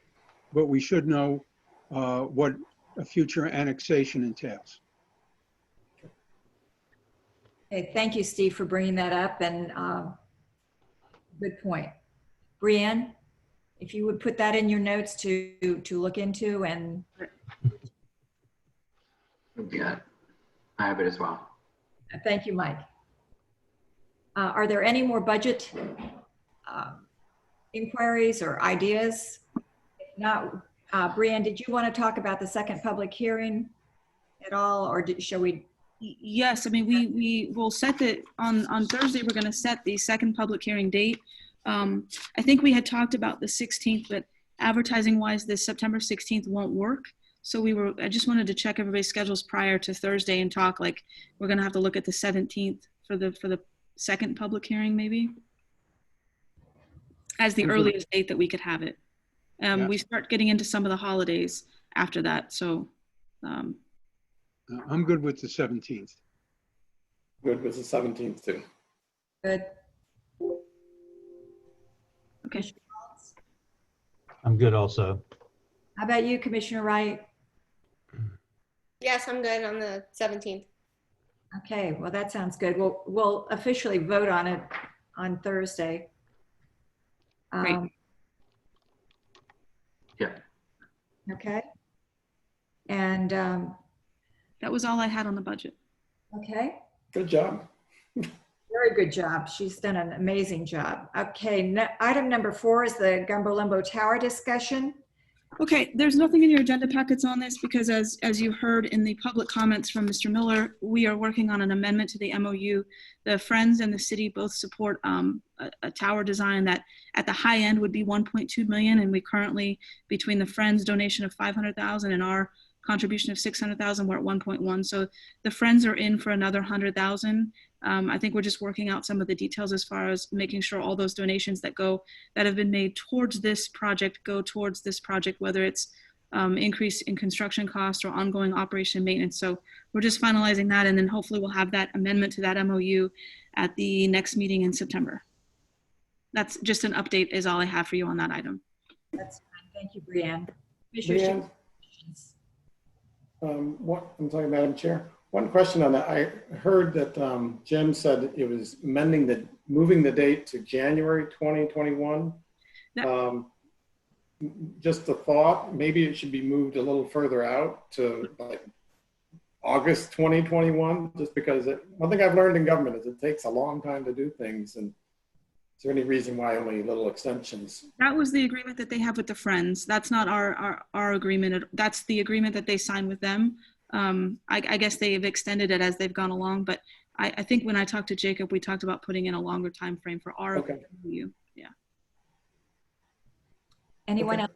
but we should know what a future annexation entails. Okay, thank you, Steve, for bringing that up, and good point. Brianne, if you would put that in your notes to look into, and Yeah, I have it as well. thank you, Mike. Are there any more budget inquiries or ideas? If not, Brianne, did you want to talk about the second public hearing at all, or shall we? Yes, I mean, we will set the, on Thursday, we're going to set the second public hearing date. I think we had talked about the 16th, but advertising wise, this September 16th won't work. So I just wanted to check everybody's schedules prior to Thursday and talk, like, we're going to have to look at the 17th for the second public hearing, maybe, as the earliest date that we could have it. Yeah. We start getting into some of the holidays after that. So I'm good with the 17th. Good with the 17th too. Good. Okay. I'm good also. How about you, Commissioner Wright? Yes, I'm good on the 17th. Okay, well, that sounds good. We'll officially vote on it on Thursday. Great. Yeah. Okay. And, that was all I had on the budget. okay. Good job. Very good job. She's done an amazing job. Okay, item number 4 is the Gumbo Limbo Tower discussion. Okay, there's nothing in your agenda packets on this because as you heard in the public comments from Mr. Miller, we are working on an amendment to the MOU. The Friends and the city both support a tower design that at the high end would be 1.2 million, and we currently, between the Friends donation of 500,000 and our contribution of 600,000, we're at 1.1. So the Friends are in for another 100,000. I think we're just working out some of the details as far as making sure all those donations that have been made towards this project go towards this project, whether it's increase in construction costs or ongoing operation and maintenance. So we're just finalizing that, and then hopefully we'll have that amendment to that MOU at the next meeting in September. That's just an update is all I have for you on that item. That's fine. Thank you, Brianne. Brianne? I'm sorry, Madam Chair. One question on that. I heard that Jim said it was moving the date to January 2021. Just a thought, maybe it should be moved a little further out to like August 2021, just because one thing I've learned in government is it takes a long time to do things. And is there any reason why only little extensions? That was the agreement that they have with the Friends. That's not our agreement. That's the agreement that they signed with them. I guess they've extended it as they've gone along, but I think when I talked to Jacob, we talked about putting in a longer time frame for our MOU. Yeah. Anyone else?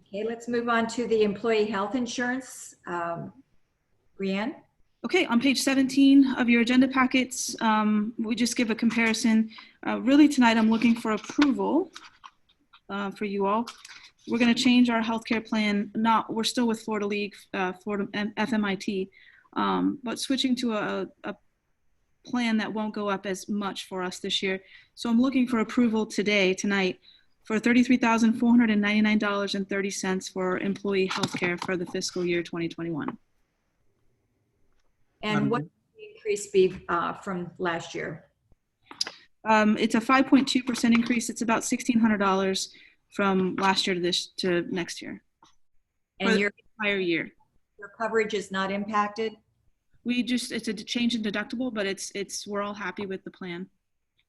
Okay, let's move on to the employee health insurance. Brianne? Okay, on page 17 of your agenda packets, we just give a comparison. Really tonight, I'm looking for approval for you all. We're going to change our healthcare plan. We're still with Florida League, Florida FMIT, but switching to a plan that won't go up as much for us this year. So I'm looking for approval tonight, for $33,499.30 for employee healthcare for the fiscal year 2021. And what would the increase be from last year? It's a 5.2% increase. It's about $1,600 from last year to next year. And your entire year. Your coverage is not impacted? It's a change in deductible, but we're all happy with the plan.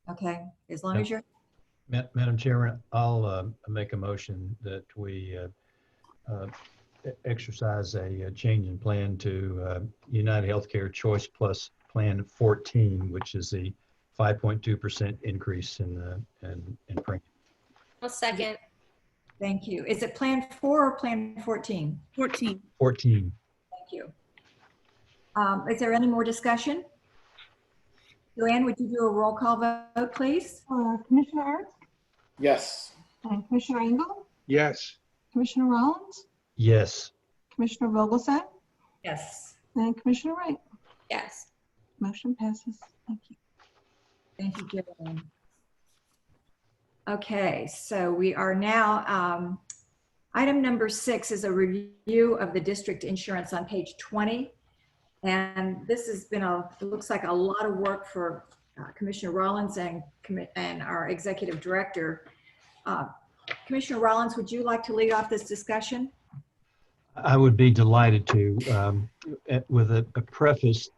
Okay, as long as you're. Madam Chairman, I'll make a motion that we exercise a change in plan to United Healthcare Choice Plus Plan 14, which is the 5.2% increase in premium. I'll second. Thank you. Is it Plan 4 or Plan 14? 14. 14. Thank you. Is there any more discussion? Joanne, would you do a roll call vote, please? Commissioner Ernst? Yes. And Commissioner Engel? Yes. Commissioner Rollins? Yes. Commissioner Vogelsang? Yes. And Commissioner Wright? Yes. Motion passes. Thank you. Thank you, Joanne. Okay, so we are now, item number 6 is a review of the district insurance on page 20. And this has been it looks like a lot of work for Commissioner Rollins and our executive director. Commissioner Rollins, would you like to lead off this discussion? I would be delighted to, with a preface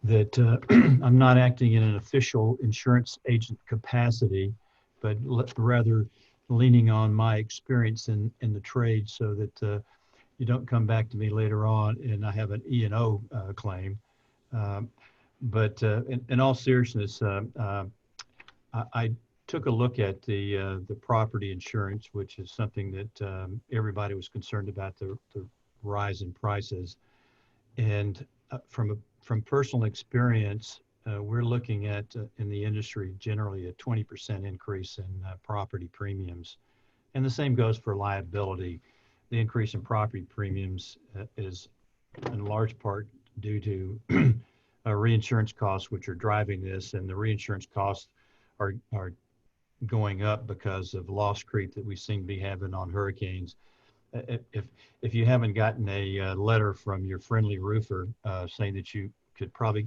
that I'm not acting in an official insurance agent capacity, but rather leaning on my experience in the trade so that you don't come back to me later on and I have an E&O claim. But in all seriousness, I took a look at the property insurance, which is something that everybody was concerned about, the rise in prices. And from personal experience, we're looking at in the industry generally a 20% increase in property premiums. And the same goes for liability. The increase in property premiums is in large part due to reinsurance costs, which are driving this, and the reinsurance costs are going up because of loss creep that we seem to be having on hurricanes. If you haven't gotten a letter from your friendly roofer saying that he could probably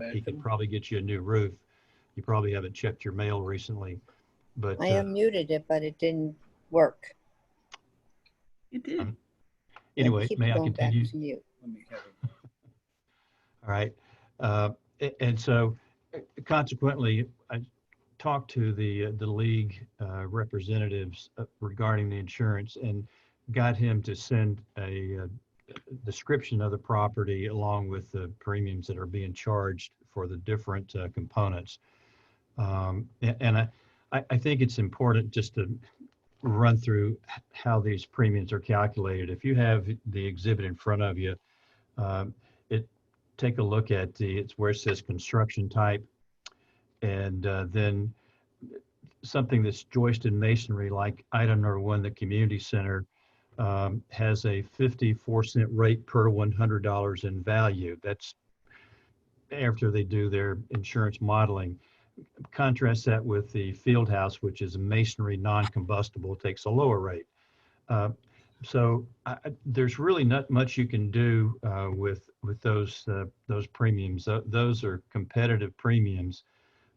get you a new roof, you probably haven't checked your mail recently. But I unmuted it, but it didn't work. It did. Anyway, may I Going back continue? to mute. All right. And so consequently, I talked to the league representatives regarding the insurance and got him to send a description of the property along with the premiums that are being charged for the different components. And I think it's important just to run through how these premiums are calculated. If you have the exhibit in front of you, take a look at it's where it says construction type, and then something that's joisted masonry, like item number 1, the community center, has a 54-cent rate per $100 in value. That's after they do their insurance modeling. Contrast that with the field house, which is a masonry non-combustible, takes a lower rate. So there's really not much you can do with those premiums. Those are competitive premiums.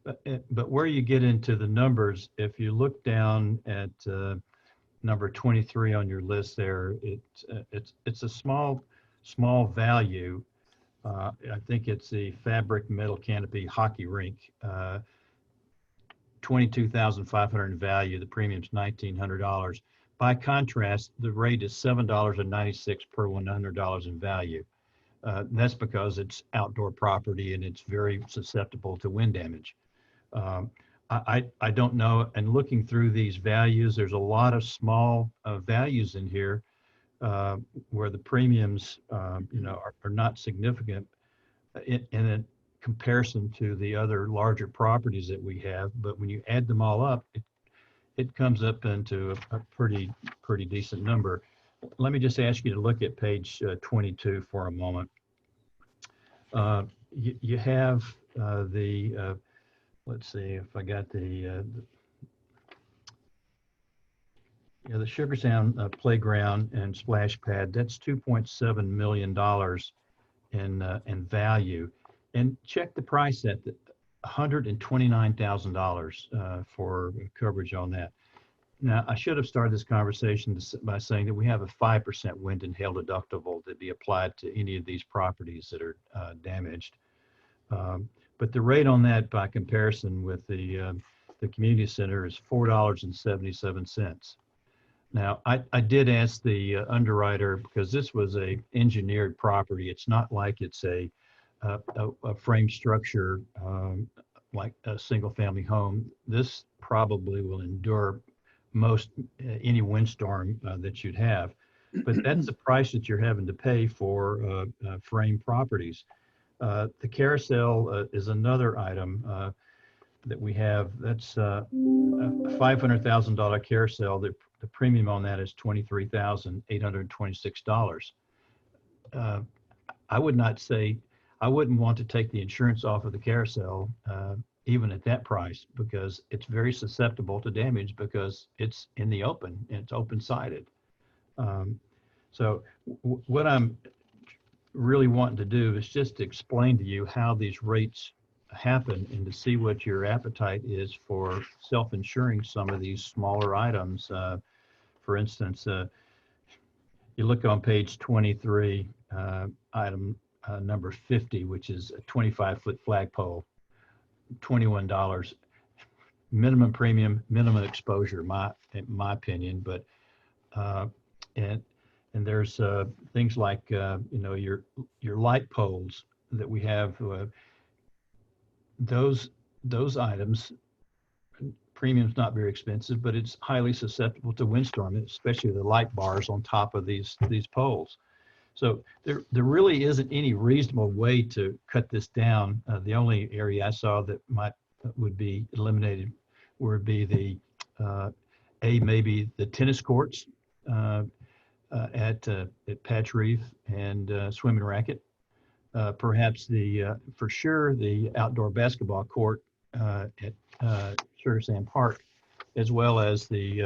But where you get into the numbers, if you look down at number 23 on your list there, it's a small value. I think it's the fabric metal canopy hockey rink. $22,500 in value. The premium's $1,900. By contrast, the rate is $7.96 per $100 in value. That's because it's outdoor property and it's very susceptible to wind damage. I don't know, and looking through these values, there's a lot of small values in here where the premiums are not significant in comparison to the other larger properties that we have. But when you add them all up, it comes up into a pretty decent number. Let me just ask you to look at page 22 for a moment. You have let's see if I got the Sugar Sound playground and splash pad. That's $2.7 million in value. And check the price at $129,000 for coverage on that. Now, I should have started this conversation by saying that we have a 5% wind and hail deductible that be applied to any of these properties that are damaged. But the rate on that, by comparison with the community center, is $4.77. Now, I did ask the underwriter, because this was a engineered property. It's not like it's a frame structure like a single family home. This probably will endure any windstorm that you'd have, but that's the price that you're having to pay for frame properties. The carousel is another item that we have. That's a $500,000 carousel. The premium on that is $23,826. I wouldn't want to take the insurance off of the carousel even at that price, because it's very susceptible to damage because it's in the open and it's open-sided. So what I'm really wanting to do is just to explain to you how these rates happen and to see what your appetite is for self-insuring some of these smaller items. For instance, you look on page 23, item number 50, which is a 25-foot flagpole, $21. Minimum premium, minimum exposure, in my opinion. But and there's things like you know, your light poles that we have. Those items, premium's not very expensive, but it's highly susceptible to windstorm, especially the light bars on top of these poles. So there really isn't any reasonable way to cut this down. The only area I saw that would be eliminated would be the maybe the tennis courts at Patch Reef and Swim and Racket. Perhaps for sure the outdoor basketball court at Sugar Sand Park, as well as the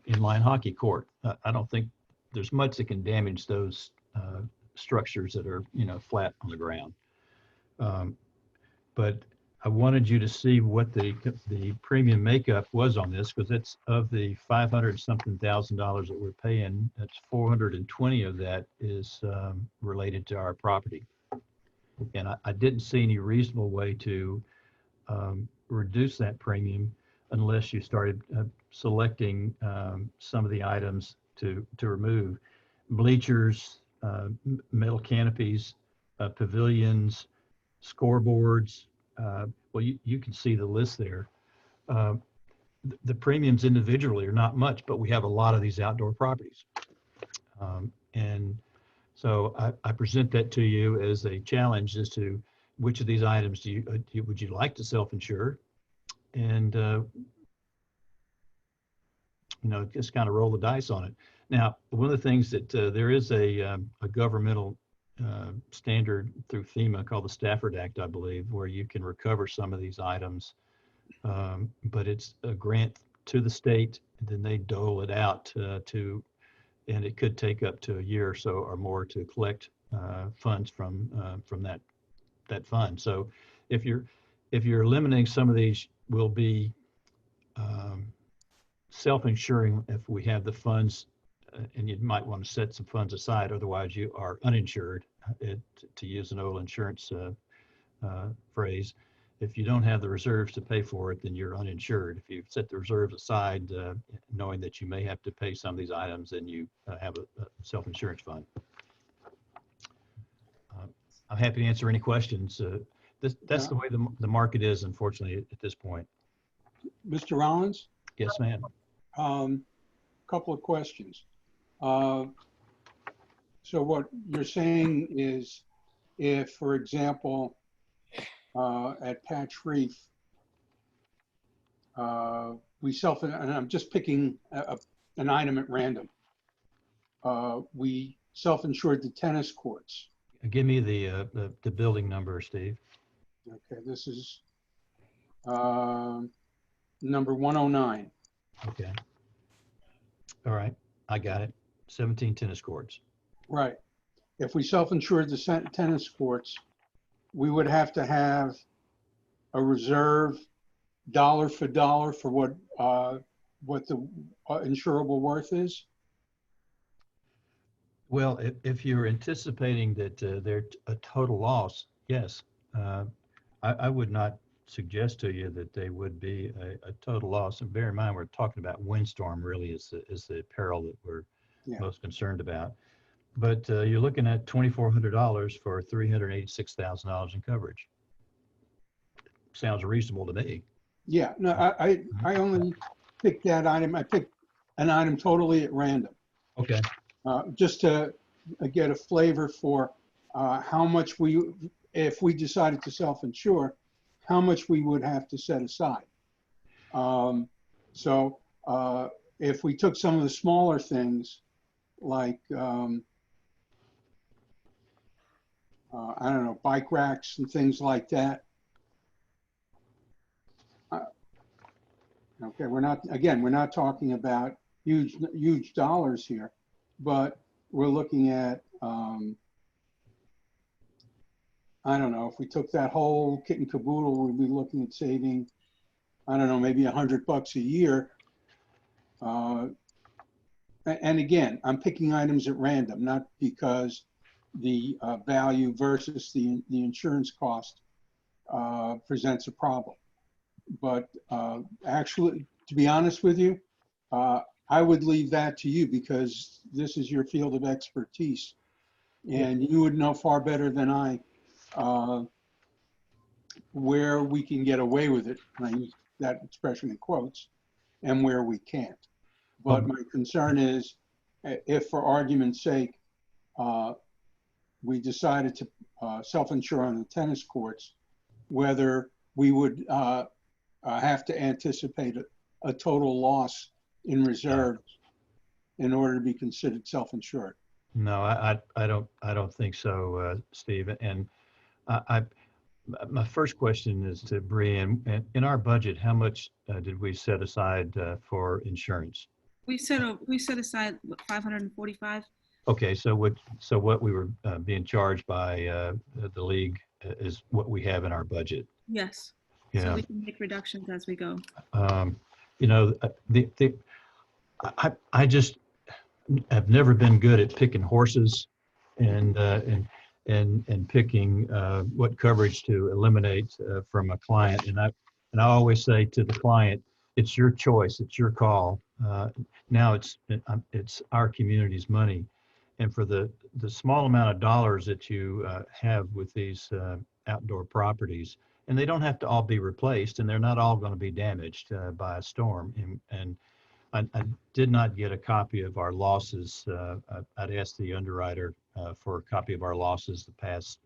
inline hockey court. I don't think there's much that can damage those structures that are, you know, flat on the ground. But I wanted you to see what the premium makeup was on this, because it's of the $500-something thousand that we're paying. That's 420 of that is related to our property. And I didn't see any reasonable way to reduce that premium unless you started selecting some of the items to remove. Bleachers, metal canopies, pavilions, scoreboards. Well, you can see the list there. The premiums individually are not much, but we have a lot of these outdoor properties. And so I present that to you as a challenge as to which of these items would you like to self-insure, and you know, just kind of roll the dice on it. Now, one of the things that there is a governmental standard through FEMA called the Stafford Act, I believe, where you can recover some of these items, but it's a grant to the state, and then they dole it out and it could take up to a year or so or more to collect funds from that fund. So if you're eliminating some of these, we'll be self-insuring if we have the funds, and you might want to set some funds aside, otherwise you are uninsured, to use an old insurance phrase. If you don't have the reserves to pay for it, then you're uninsured. If you set the reserves aside, knowing that you may have to pay some of these items, then you have a self-insurance fund. I'm happy to answer any questions. That's the way the market is, unfortunately, at this point. Mr. Rollins? Yes, ma'am. Couple of questions. So what you're saying is, if, for example, at Patch Reef, and I'm just picking an item at random, we self-insured the tennis courts. Give me the building number, Steve. Okay, this is number 109. Okay. All right, I got it. 17 tennis courts. Right. If we self-insured the tennis courts, we would have to have a reserve dollar for dollar for what the insurable worth is. Well, if you're anticipating that they're a total loss, yes. I would not suggest to you that they would be a total loss. And bear in mind, we're talking about windstorm really is the peril that we're most concerned about. But you're looking at $2,400 for $386,000 in coverage. Sounds reasonable to me. Yeah, no, I only picked that item. I picked an item totally at random. Okay. Just to get a flavor for how much if we decided to self-insure, how much we would have to set aside. So if we took some of the smaller things, like, I don't know, bike racks and things like that, Okay, we're not talking about huge dollars here, but we're looking at, I don't know, if we took that whole kit and caboodle, we'd be looking at saving, I don't know, maybe $100 a year. And again, I'm picking items at random, not because the value versus the insurance cost presents a problem. But actually, to be honest with you, I would leave that to you because this is your field of expertise. And you would know far better than I where we can get away with it, and I use that expression in quotes, and where we can't. But my concern is, if for argument's sake, we decided to self-insure on the tennis courts, whether we would have to anticipate a total loss in reserves in order to be considered self-insured. No, I don't think so, Steve. And my first question is to Brian. In our budget, how much did we set aside for insurance? We set aside what, 545. Okay, so what we were being charged by the league is what we have in our budget. Yes. Yeah. So we can make reductions as we go. You know, I just have never been good at picking horses and picking what coverage to eliminate from a client. And I always say to the client, it's your choice, it's your call. Now it's our community's money. And for the small amount of dollars that you have with these outdoor properties, and they don't have to all be replaced, and they're not all going to be damaged by a storm. And I did not get a copy of our losses. I'd asked the underwriter for a copy of our losses the past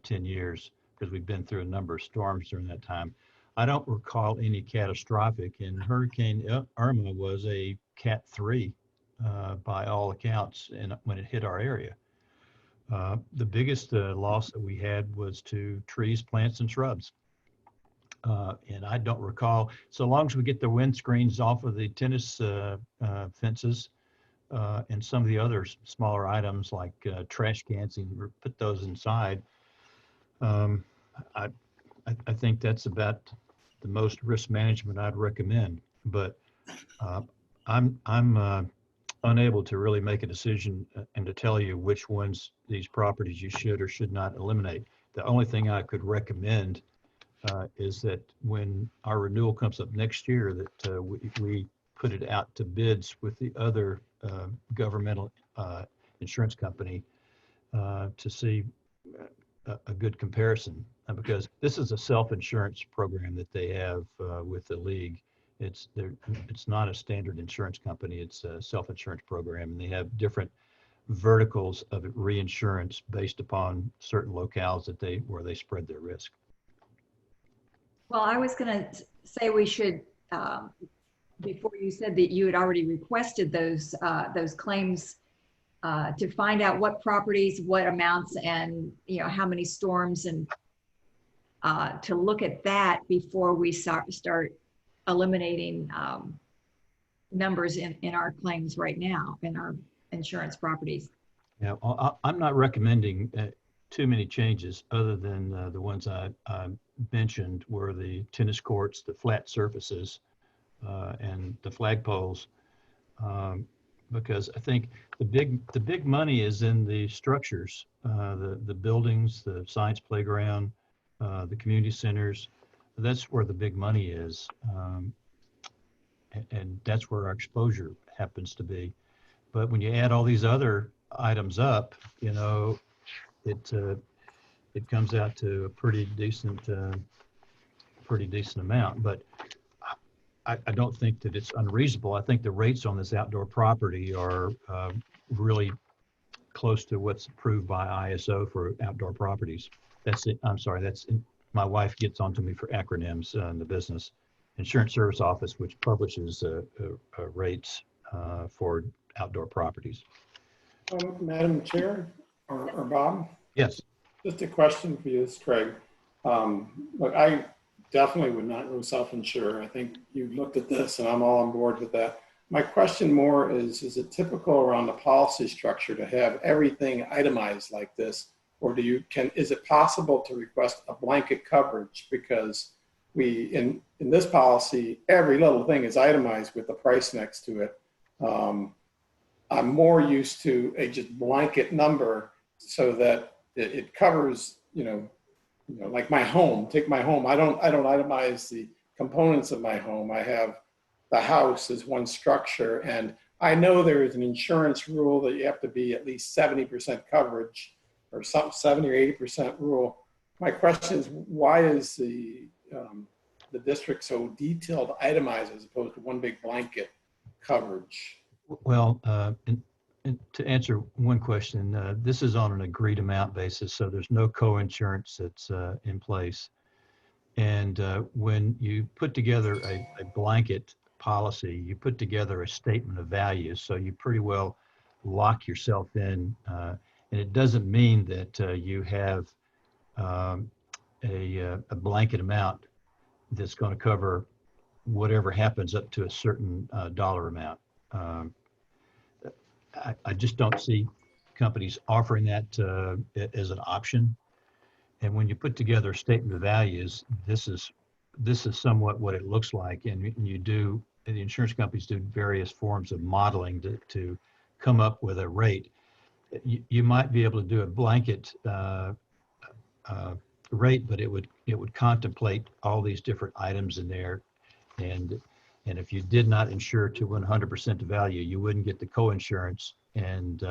10 years because we've been through a number of storms during that time. I don't recall any catastrophic, and Hurricane Irma was a Cat 3 by all accounts when it hit our area. The biggest loss that we had was to trees, plants, and shrubs. And I don't recall, so long as we get the windscreens off of the tennis fences and some of the other smaller items like trash cans, and put those inside, I think that's about the most risk management I'd recommend. But I'm unable to really make a decision and to tell you which ones these properties you should or should not eliminate. The only thing I could recommend is that when our renewal comes up next year, that we put it out to bids with the other governmental insurance company to see a good comparison. Because this is a self-insurance program that they have with the league. It's not a standard insurance company. It's a self-insurance program, and they have different verticals of reinsurance based upon certain locales where they spread their risk. Well, I was going to say we should, before you said that you had already requested those claims to find out what properties, what amounts, and how many storms, and to look at that before we start eliminating numbers in our claims right now in our insurance properties. Yeah, I'm not recommending too many changes other than the ones I mentioned were the tennis courts, the flat surfaces, and the flagpoles, because I think the big money is in the structures, the buildings, the science playground, the community centers. That's where the big money is, and that's where our exposure happens to be. But when you add all these other items up, it comes out to a pretty decent amount. But I don't think that it's unreasonable. I think the rates on this outdoor property are really close to what's approved by ISO for outdoor properties. That's it. I'm sorry. My wife gets onto me for acronyms in the business. Insurance Service Office, which publishes rates for outdoor properties. Madam Chair or Bob? Yes. Just a question for you, this is Craig. Look, I definitely would not go self-insure. I think you looked at this and I'm all on board with that. My question more is it typical around the policy structure to have everything itemized like this? Or is it possible to request a blanket coverage? Because in this policy, every little thing is itemized with the price next to it. I'm more used to a just blanket number so that it covers, like my home. Take my home. I don't itemize the components of my home. I have the house as one structure, and I know there is an insurance rule that you have to be at least 70% coverage, or some 70 or 80% rule. My question is, why is the district so detailed, itemized, as opposed to one big blanket coverage? Well, and to answer one question, this is on an agreed amount basis, so there's no co-insurance that's in place. And when you put together a blanket policy, you put together a statement of values, so you pretty well lock yourself in. And it doesn't mean that you have a blanket amount that's going to cover whatever happens up to a certain dollar amount. I just don't see companies offering that as an option. And when you put together a statement of values, this is somewhat what it looks like. And the insurance companies do various forms of modeling to come up with a rate. You might be able to do a blanket rate, but it would contemplate all these different items in there. And if you did not insure to 100% of value, you wouldn't get the co-insurance, and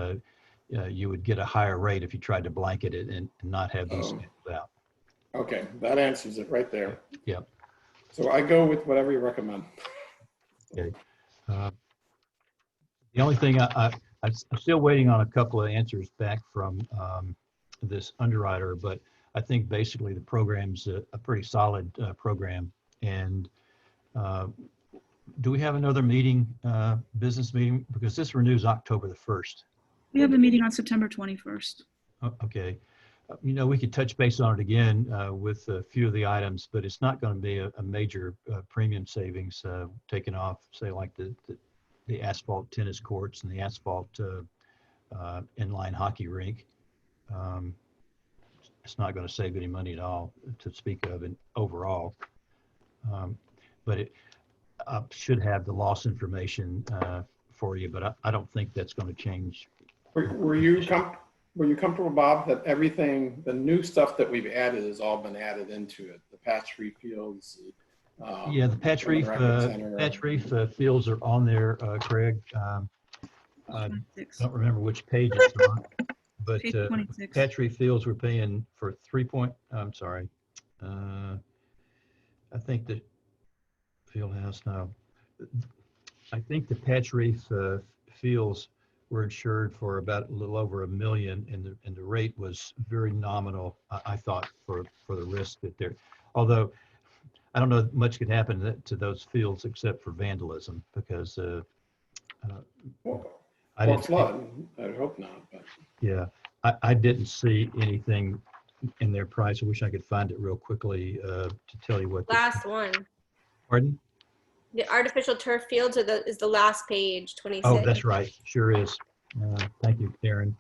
you would get a higher rate if you tried to blanket it and not have these out. Okay, that answers it right there. Yeah. So I go with whatever you recommend. Okay. The only thing I'm still waiting on a couple of answers back from this underwriter, but I think basically the program's a pretty solid program. And do we have another meeting, business meeting? Because this renews October the 1st. We have a meeting on September 21st. Okay. We could touch base on it again with a few of the items, but it's not going to be a major premium savings taken off, say like the asphalt tennis courts and the asphalt inline hockey rink. It's not going to save any money at all to speak of overall. But it should have the loss information for you, but I don't think that's going to change. Were you comfortable, Bob, that everything, the new stuff that we've added has all been added into it? The patch reef fields? Yeah, the patch reef fields are on there, Craig. I don't remember which page it's on, but patch reef fields we're paying for I think the field house now. I think the patch reef fields were insured for about a little over $1 million, and the rate was very nominal, I thought, for the risk that they're. Although I don't know much could happen to those fields except for vandalism, because I didn't flood. I hope not. But. Yeah, I didn't see anything in their price. I wish I could find it real quickly to tell you what. Last one. Pardon? The artificial turf fields is the last page, 26. Oh, that's right. Sure is. Thank you, Karen.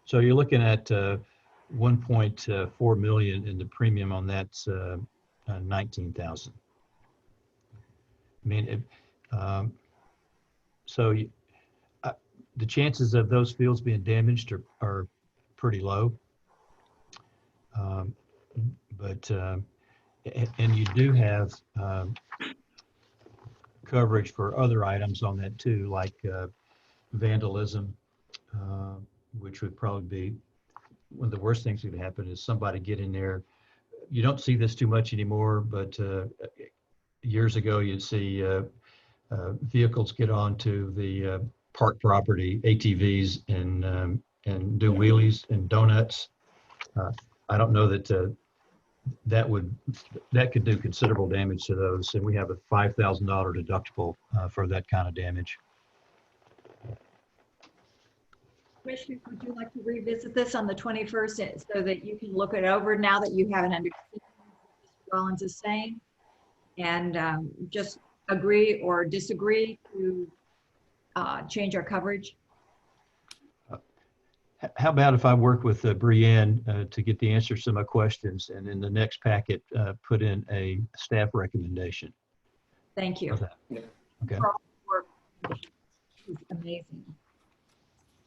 So you're looking at 1.4 million, and the premium on that's 19,000. I mean, the chances of those fields being damaged are pretty low. And you do have coverage for other items on that too, like vandalism, which would probably be one of the worst things that could happen is somebody get in there. You don't see this too much anymore, but years ago you'd see vehicles get onto the park property, ATVs, and do wheelies and donuts. I don't know that that could do considerable damage to those, and we have a $5,000 deductible for that kind of damage. Commissioner, would you like to revisit this on the 21st so that you can look it over now that you have an understanding of what Mr. Rollins is saying? and just agree or disagree to change our coverage? How about if I work with Brianne to get the answers to my questions, and in the next packet, put in a staff recommendation? Thank you. How's that? Yeah. Okay. For all the work. She's amazing.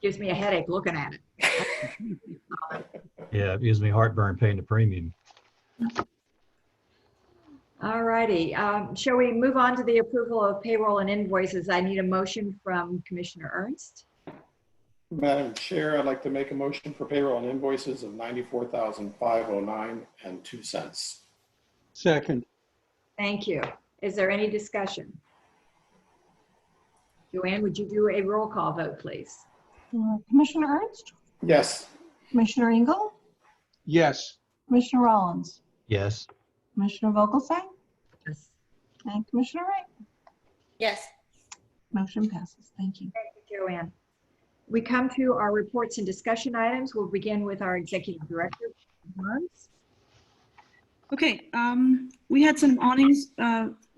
Gives me a headache looking at it. Yeah, it gives me heartburn paying the premium. All righty. Shall we move on to the approval of payroll and invoices? I need a motion from Commissioner Ernst. Madam Chair, I'd like to make a motion for payroll and invoices of $94,509.02. Second. Thank you. Is there any discussion? Joanne, would you do a roll call vote, please? Commissioner Ernst, Yes. Commissioner Engel, Yes. Commissioner Rollins, Yes. Commissioner Vogelsang, Yes. and Commissioner Wright. Yes. Motion passes. Thank you. Thank you, Joanne. We come to our reports and discussion items. We'll begin with our Executive Director, Hans. Okay, we had some awnings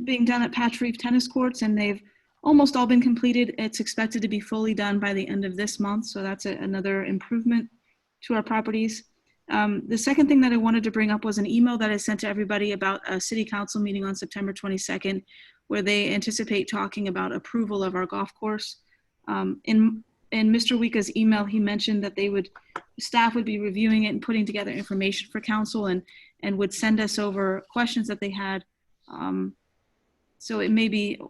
being done at Patch Reef Tennis Courts, and they've almost all been completed. It's expected to be fully done by the end of this month, so that's another improvement to our properties. The second thing that I wanted to bring up was an email that I sent to everybody about a city council meeting on September 22nd, where they anticipate talking about approval of our golf course. In Mr. Wika's email, he mentioned that staff would be reviewing it and putting together information for council and would send us over questions that they had. So it may be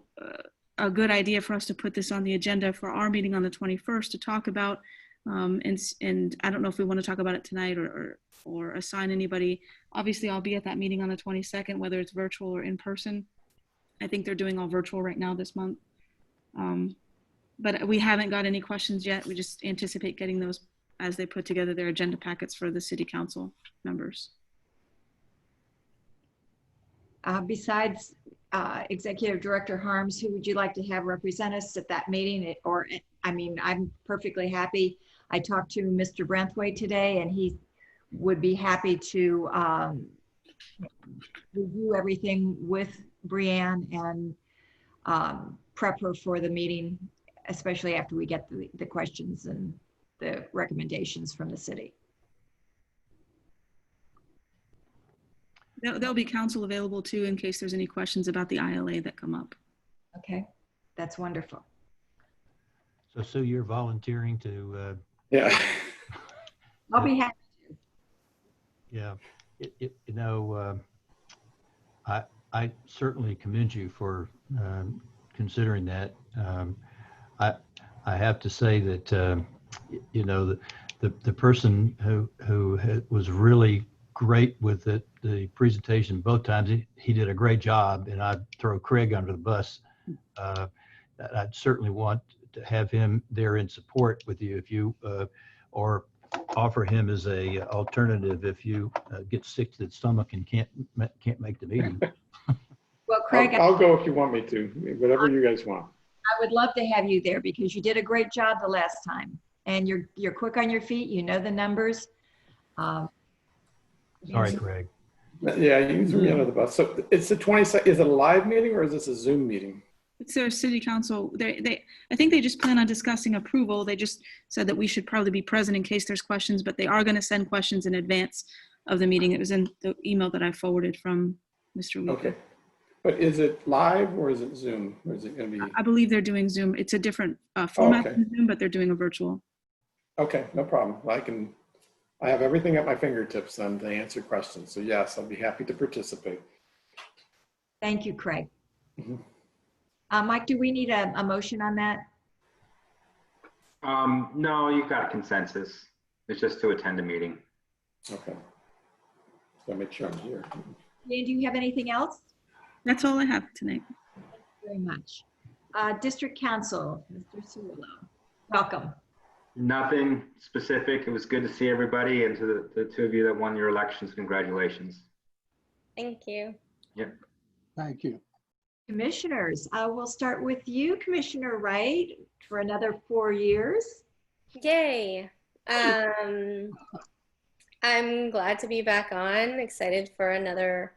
a good idea for us to put this on the agenda for our meeting on the 21st to talk about. And I don't know if we want to talk about it tonight or assign anybody. Obviously, I'll be at that meeting on the 22nd, whether it's virtual or in person. I think they're doing all virtual right now this month. But we haven't got any questions yet. We just anticipate getting those as they put together their agenda packets for the city council members. Besides Executive Director Harms, who would you like to have represent us at that meeting? I'm perfectly happy. I talked to Mr. Branthwaite today, and he would be happy to review everything with Brianne and prep her for the meeting, especially after we get the questions and the recommendations from the city. There'll be counsel available too in case there's any questions about the ILA that come up. Okay, that's wonderful. So Sue, you're volunteering to? Yeah. I'll be happy to. Yeah, I certainly commend you for considering that. I have to say that the person who was really great with the presentation both times, he did a great job, and I'd throw Craig under the bus. I'd certainly want to have him there in support with you if you or offer him as a alternative if you get sick to the stomach and can't make the meeting. Well, Craig, I'll go if you want me to, whatever you guys want. I would love to have you there because you did a great job the last time, and you're quick on your feet. You know the numbers. Sorry, Craig. Yeah, you threw me under the bus. So it's the 22nd. Is it a live meeting or is this a Zoom meeting? It's their city council. I think they just plan on discussing approval. They just said that we should probably be present in case there's questions, but they are going to send questions in advance of the meeting. It was in the email that I forwarded from Mr. Wika. Okay. But is it live or is it Zoom? Or is it going to be? I believe they're doing Zoom. It's a different format okay. than Zoom, but they're doing a virtual. Okay, no problem. I have everything at my fingertips then to answer questions. So yes, I'll be happy to participate. Thank you, Craig. Mm-hmm. Mike, do we need a motion on that? No, you've got a consensus. It's just to attend a meeting. Okay. So make sure I'm here. Dan, do you have anything else? That's all I have tonight. Thank you very much. District Council, Mr. Cirillo, welcome. Nothing specific. It was good to see everybody, and to the two of you that won your elections, congratulations. Thank you. Yep. Thank you. Commissioners, we'll start with you, Commissioner Wright, for another 4 years. Yay. I'm glad to be back on. Excited for another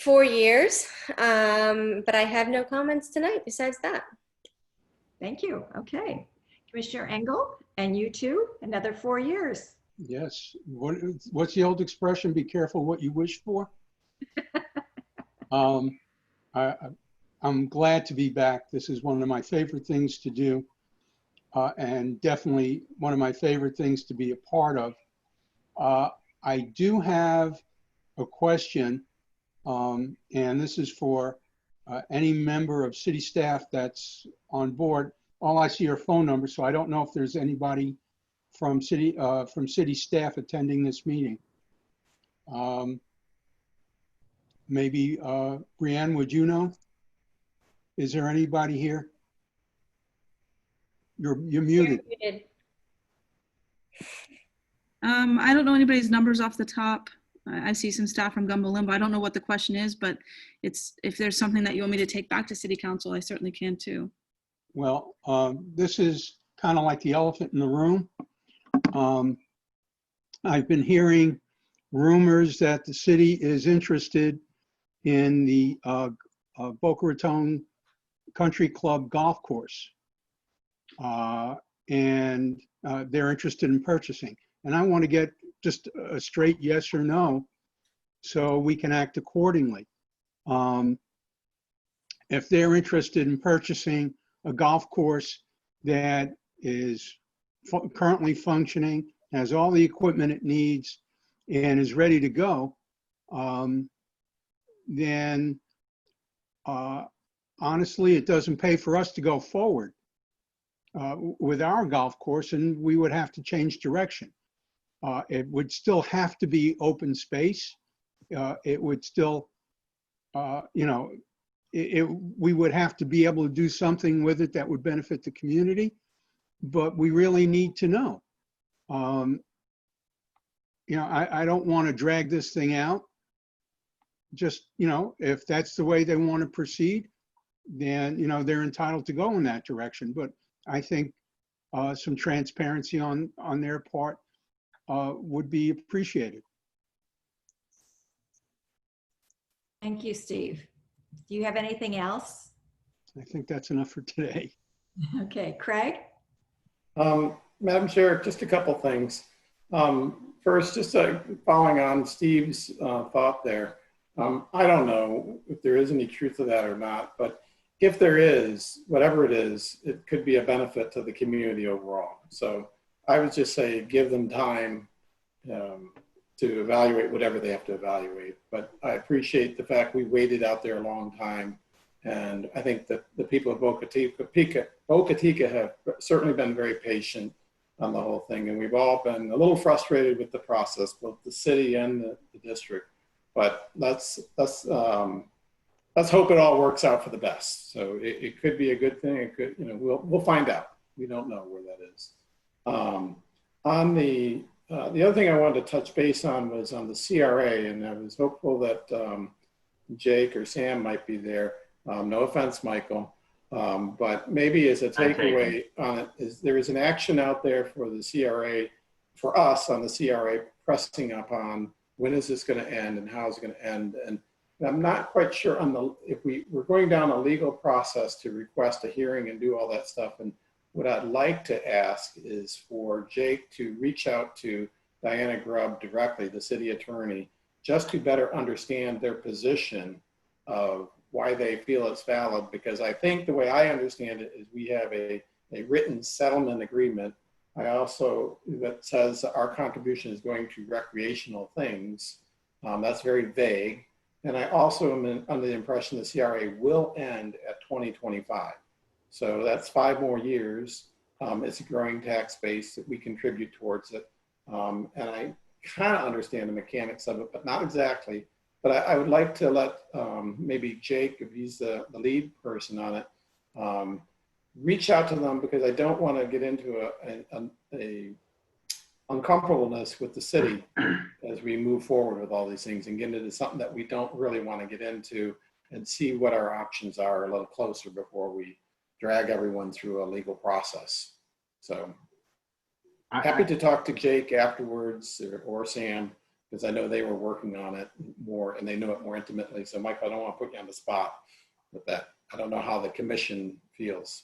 4 years, but I have no comments tonight besides that. Thank you. Okay. Commissioner Engel, and you too, another 4 years. Yes. What's the old expression? Be careful what you wish for. I'm glad to be back. This is one of my favorite things to do, and definitely one of my favorite things to be a part of. I do have a question, and this is for any member of city staff that's on board. All I see are phone numbers, so I don't know if there's anybody from city staff attending this meeting. Maybe Brianne, would you know? Is there anybody here? You're muted. I don't know anybody's numbers off the top. I see some staff from Gumbo Limbo. I don't know what the question is, but if there's something that you want me to take back to City Council, I certainly can too. Well, this is kind of like the elephant in the room. I've been hearing rumors that the city is interested in the Boca Raton Country Club golf course. And they're interested in purchasing. And I want to get just a straight yes or no so we can act accordingly. If they're interested in purchasing a golf course that is currently functioning, has all the equipment it needs, and is ready to go, then honestly, it doesn't pay for us to go forward with our golf course, and we would have to change direction. It would still have to be open space. It would still, we would have to be able to do something with it that would benefit the community, but we really need to know. I don't want to drag this thing out. Just, if that's the way they want to proceed, then, they're entitled to go in that direction. But I think some transparency on their part would be appreciated. Thank you, Steve. Do you have anything else? I think that's enough for today. Okay, Craig? Madam Chair, just a couple things. First, just following on Steve's thought there. I don't know if there is any truth to that or not, but if there is, whatever it is, it could be a benefit to the community overall. So I would just say give them time to evaluate whatever they have to evaluate. But I appreciate the fact we waited out there a long time. And I think that the people of Boca Chica have certainly been very patient on the whole thing. And we've all been a little frustrated with the process, both the city and the district. But let's hope it all works out for the best. So it could be a good thing. It could, we'll find out. We don't know where that is. On the other thing I wanted to touch base on was on the CRA, and I was hopeful that Jake or Sam might be there. No offense, Michael, but maybe as a takeaway on it is there is an action out there for the CRA, for us on the CRA, pressing up on when is this going to end and how is it going to end. And I'm not quite sure on if we're going down a legal process to request a hearing and do all that stuff. And what I'd like to ask is for Jake to reach out to Diana Grubb directly, the city attorney, just to better understand their position of why they feel it's valid. Because I think the way I understand it is we have a written settlement agreement. I also, that says our contribution is going to recreational things. That's very vague. And I also am under the impression the CRA will end at 2025. So that's 5 more years. It's a growing tax base that we contribute towards it. And I kind of understand the mechanics of it, but not exactly. But I would like to let maybe Jake, if he's the lead person on it, reach out to them, because I don't want to get into a uncomfortableness with the city as we move forward with all these things and get into something that we don't really want to get into, and see what our options are a little closer before we drag everyone through a legal process. So happy to talk to Jake afterwards or Sam, because I know they were working on it more and they know it more intimately. So Michael, I don't want to put you on the spot with that. I don't know how the commission feels.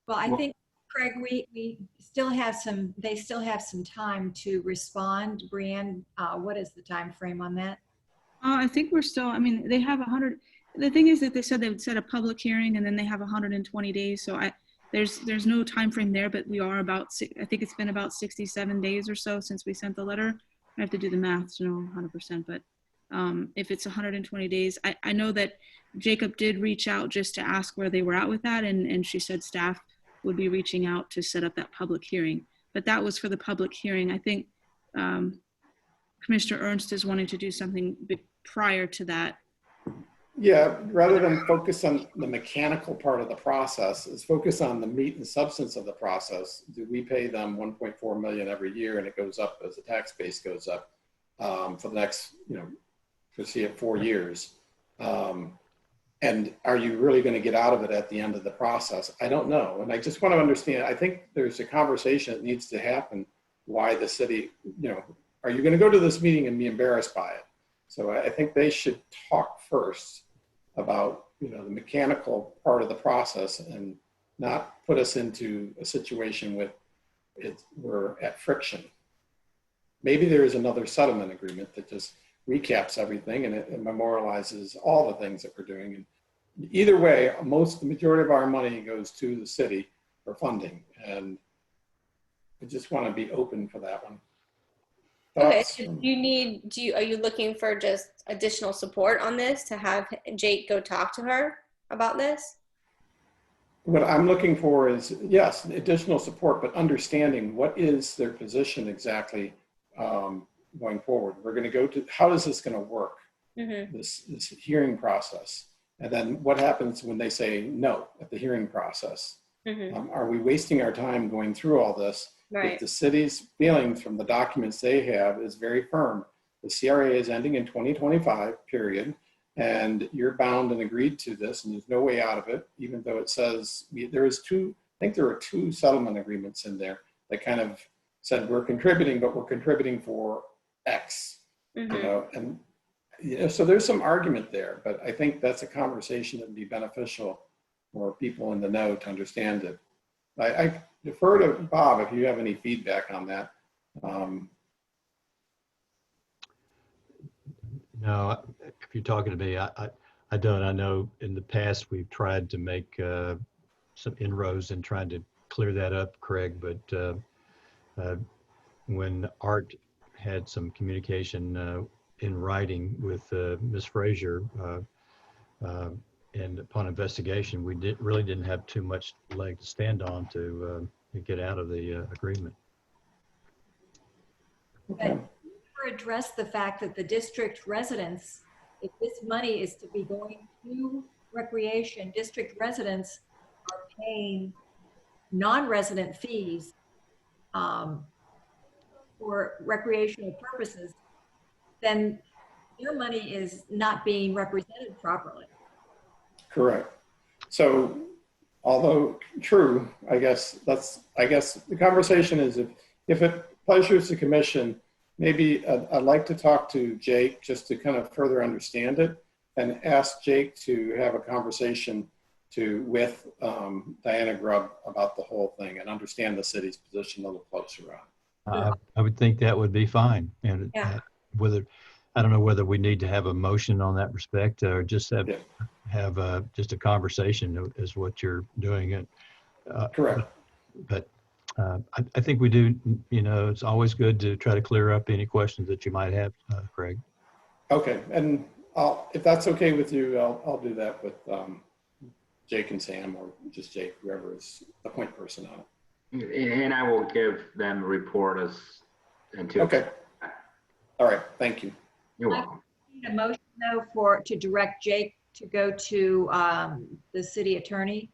Well, I think, Craig, we still have some, they still have some time to respond. Brianne, what is the time frame on that? I think we're still, I mean, they have 100, the thing is that they said they would set a public hearing and then they have 120 days. So there's no time frame there, but we are about, I think it's been about 67 days or so since we sent the letter. I have to do the math to know 100%, but if it's 120 days, I know that Jacob did reach out just to ask where they were at with that. And she said staff would be reaching out to set up that public hearing, but that was for the public hearing. I think Commissioner Ernst is wanting to do something prior to that. Yeah, rather than focus on the mechanical part of the process, is focus on the meat and substance of the process. Do we pay them 1.4 million every year and it goes up as the tax base goes up for the next, to see it 4 years? And are you really going to get out of it at the end of the process? I don't know. And I just want to understand, I think there's a conversation that needs to happen why the city, are you going to go to this meeting and be embarrassed by it? So I think they should talk first about, the mechanical part of the process and not put us into a situation with we're at friction. Maybe there is another settlement agreement that just recaps everything and it memorializes all the things that we're doing. And either way, the majority of our money goes to the city for funding. And I just want to be open for that one. Okay, so are you looking for just additional support on this to have Jake go talk to her about this? What I'm looking for is, yes, additional support, but understanding what is their position exactly going forward. We're going to go to, how is this going to work, this hearing process? And then what happens when they say no at the hearing process? Are we wasting our time going through all this? Right. If the city's feelings from the documents they have is very firm. The CRA is ending in 2025, period. And you're bound and agreed to this, and there's no way out of it, even though it says there are two settlement agreements in there that kind of said we're contributing, but we're contributing for X. And so there's some argument there, but I think that's a conversation that would be beneficial for people in the know to understand it. I defer to Bob if you have any feedback on that. No, if you're talking to me, I don't. I know in the past we've tried to make some inroads and trying to clear that up, Craig, but when Art had some communication in writing with Ms. Frazier, and upon investigation, we really didn't have too much leg to stand on to get out of the agreement. Okay. Address the fact that the district residents, if this money is to be going to recreation, district residents are paying non-resident fees for recreational purposes, then their money is not being represented properly. Correct. So, although true, I guess the conversation is if it pleasures the commission, maybe I'd like to talk to Jake just to kind of further understand it and ask Jake to have a conversation with Diana Grubb about the whole thing and understand the city's position a little closer on. I would think that would be fine. And I don't know whether we need to have a motion on that respect or just have just a conversation is what you're doing. Correct. But I think we do, it's always good to try to clear up any questions that you might have, Craig. Okay. And if that's okay with you, I'll do that with Jake and Sam, or just Jake, whoever is the point person on it. And I will give them a report Okay. All right. Thank you. You're welcome. I need a motion though to direct Jake to go to the city attorney.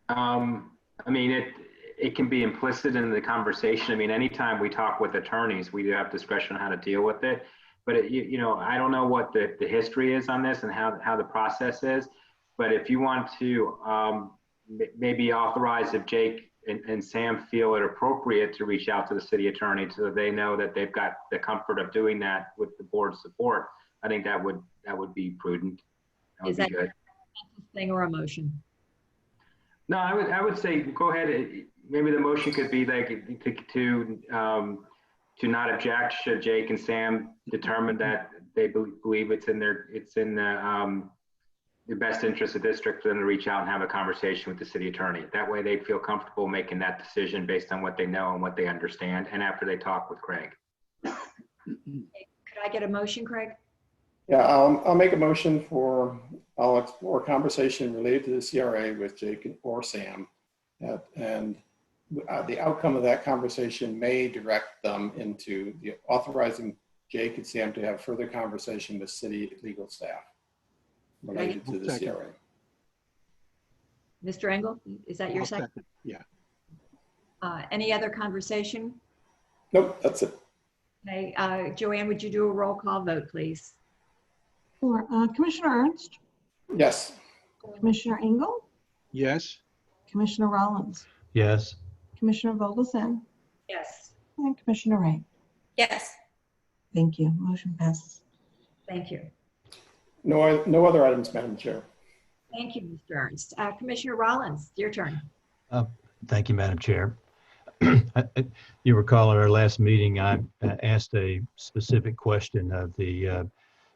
I mean, it can be implicit in the conversation. I mean, anytime we talk with attorneys, we do have discretion on how to deal with it. But I don't know what the history is on this and how the process is. But if you want to maybe authorize if Jake and Sam feel it appropriate to reach out to the city attorney so that they know that they've got the comfort of doing that with the board's support, I think that would be prudent. That would Is be that good. a thing or a motion? No, I would say go ahead. Maybe the motion could be like to not object should Jake and Sam determine that they believe it's in the best interest of the district for them to reach out and have a conversation with the city attorney. That way they feel comfortable making that decision based on what they know and what they understand, and after they talk with Craig. Could I get a motion, Craig? Yeah, I'll make a motion I'll explore a conversation related to the CRA with Jake or Sam. And the outcome of that conversation may direct them into authorizing Jake and Sam to have further conversation with city legal staff related to the CRA. Mr. Engel, is that your second? Yeah. Any other conversation? Nope, that's it. Okay, Joanne, would you do a roll call vote, please? Sure. Commissioner Ernst, Yes. Commissioner Engel, Yes. Commissioner Rollins, Yes. Commissioner Vogelsang, Yes. and Commissioner Wright. Yes. Thank you. Motion passes. Thank you. No other items, Madam Chair. Thank you, Mr. Ernst. Commissioner Rollins, your turn. Thank you, Madam Chair. You recall at our last meeting, I asked a specific question of the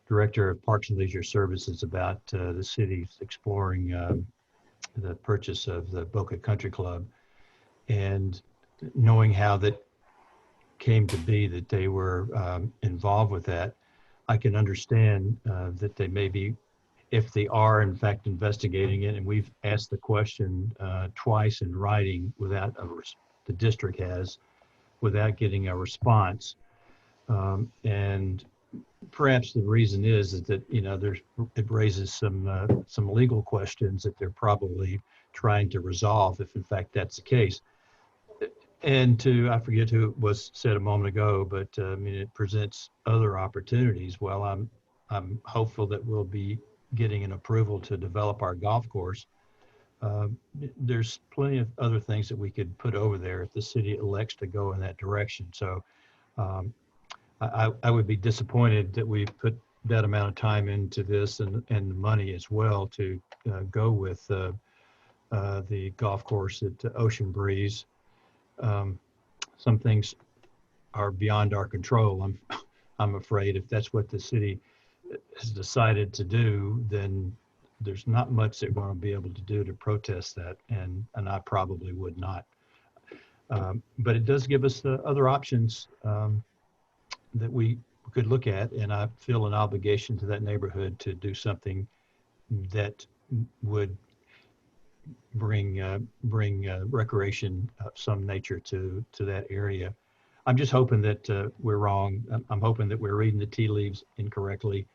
Director of Parks and Leisure Services about the city's exploring the purchase of the Boca Country Club, and knowing how that came to be that they were involved with that, I can understand that they may be, if they are in fact investigating it, and we've asked the question twice in writing without the district has, without getting a response. And perhaps the reason is that, you know, it raises some legal questions that they're probably trying to resolve if in fact that's the case. And I forget who it was said a moment ago, but I mean, it presents other opportunities. Well, I'm hopeful that we'll be getting an approval to develop our golf course. There's plenty of other things that we could put over there if the city elects to go in that direction. So I would be disappointed that we put that amount of time into this and the money as well to go with the golf course at Ocean Breeze. Some things are beyond our control. I'm afraid if that's what the city has decided to do, then there's not much that we're going to be able to do to protest that, and I probably would not. But it does give us other options that we could look at, and I feel an obligation to that neighborhood to do something that would bring recreation of some nature to that area. I'm just hoping that we're wrong. I'm hoping that we're reading the tea leaves incorrectly.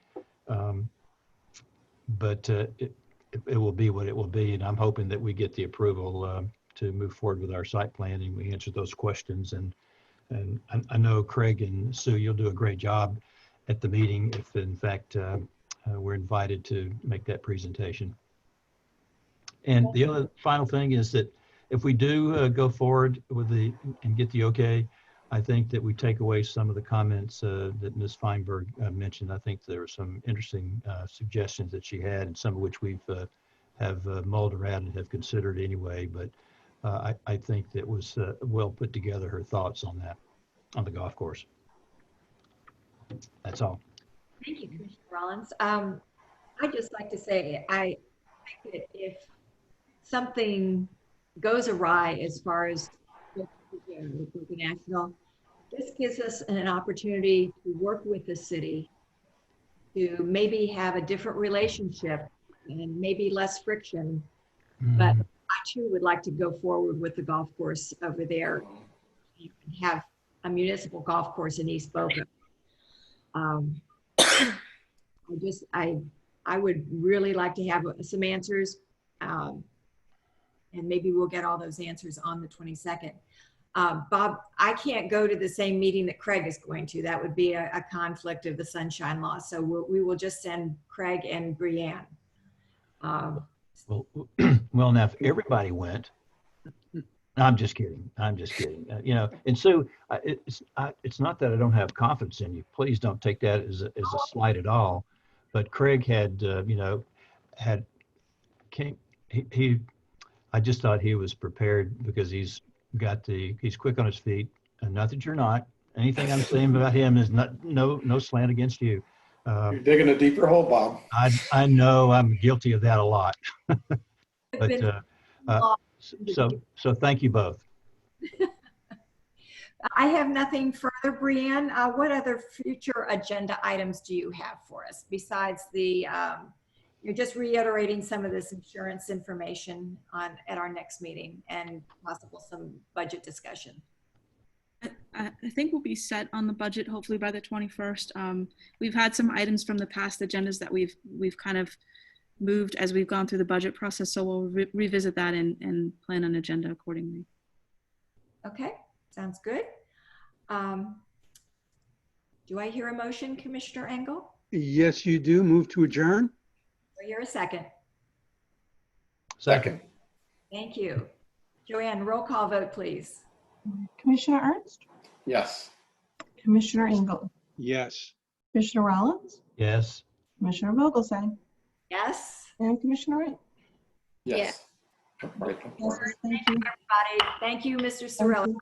But it will be what it will be, and I'm hoping that we get the approval to move forward with our site plan and we answer those questions. And I know Craig and Sue, you'll do a great job at the meeting if in fact we're invited to make that presentation. And the other final thing is that if we do go forward with and get the okay, I think that we take away some of the comments that Ms. Feinberg mentioned. I think there were some interesting suggestions that she had, and some of which we've have mulled around and have considered anyway. But I think that was well put together, her thoughts on that, on the golf course. That's all. Thank you, Commissioner Rollins. I'd just like to say, I think that if something goes awry as far as National, this gives us an opportunity to work with the city to maybe have a different relationship and maybe less friction. But I too would like to go forward with the golf course over there. You can have a municipal golf course in East Boca. I would really like to have some answers, and maybe we'll get all those answers on the 22nd. Bob, I can't go to the same meeting that Craig is going to. That would be a conflict of the Sunshine Law. So we will just send Craig and Brianne. Well, now if everybody went, I'm just kidding. I'm just kidding. You know, and so it's not that I don't have confidence in you. Please don't take that as a slight at all. But Craig had, you know, I just thought he was prepared because he's quick on his feet. And not that you're not. Anything I'm saying about him is no slant against you. You're digging a deeper hole, Bob. I know I'm guilty of that a lot. But so thank you both. I have nothing further, Brianne. What other future agenda items do you have for us besides the, you're just reiterating some of this insurance information at our next meeting and possible some budget discussion? I think we'll be set on the budget hopefully by the 21st. We've had some items from the past agendas that we've kind of moved as we've gone through the budget process, so we'll revisit that and plan an agenda accordingly. Okay, sounds good. Do I hear a motion, Commissioner Engel? Yes, you do. Move to adjourn. Do I hear a second? Second. Thank you. Joanne, roll call vote, please. Commissioner Ernst, Yes. Commissioner Engel, Yes. Commissioner Rollins, Yes. Commissioner Vogelsang, Yes. and Commissioner Wright. Yes. Right. Passes. Thank you. Everybody, thank you, Mr. Cirillo.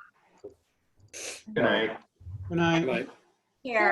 Good night. Good night. Good night. Here.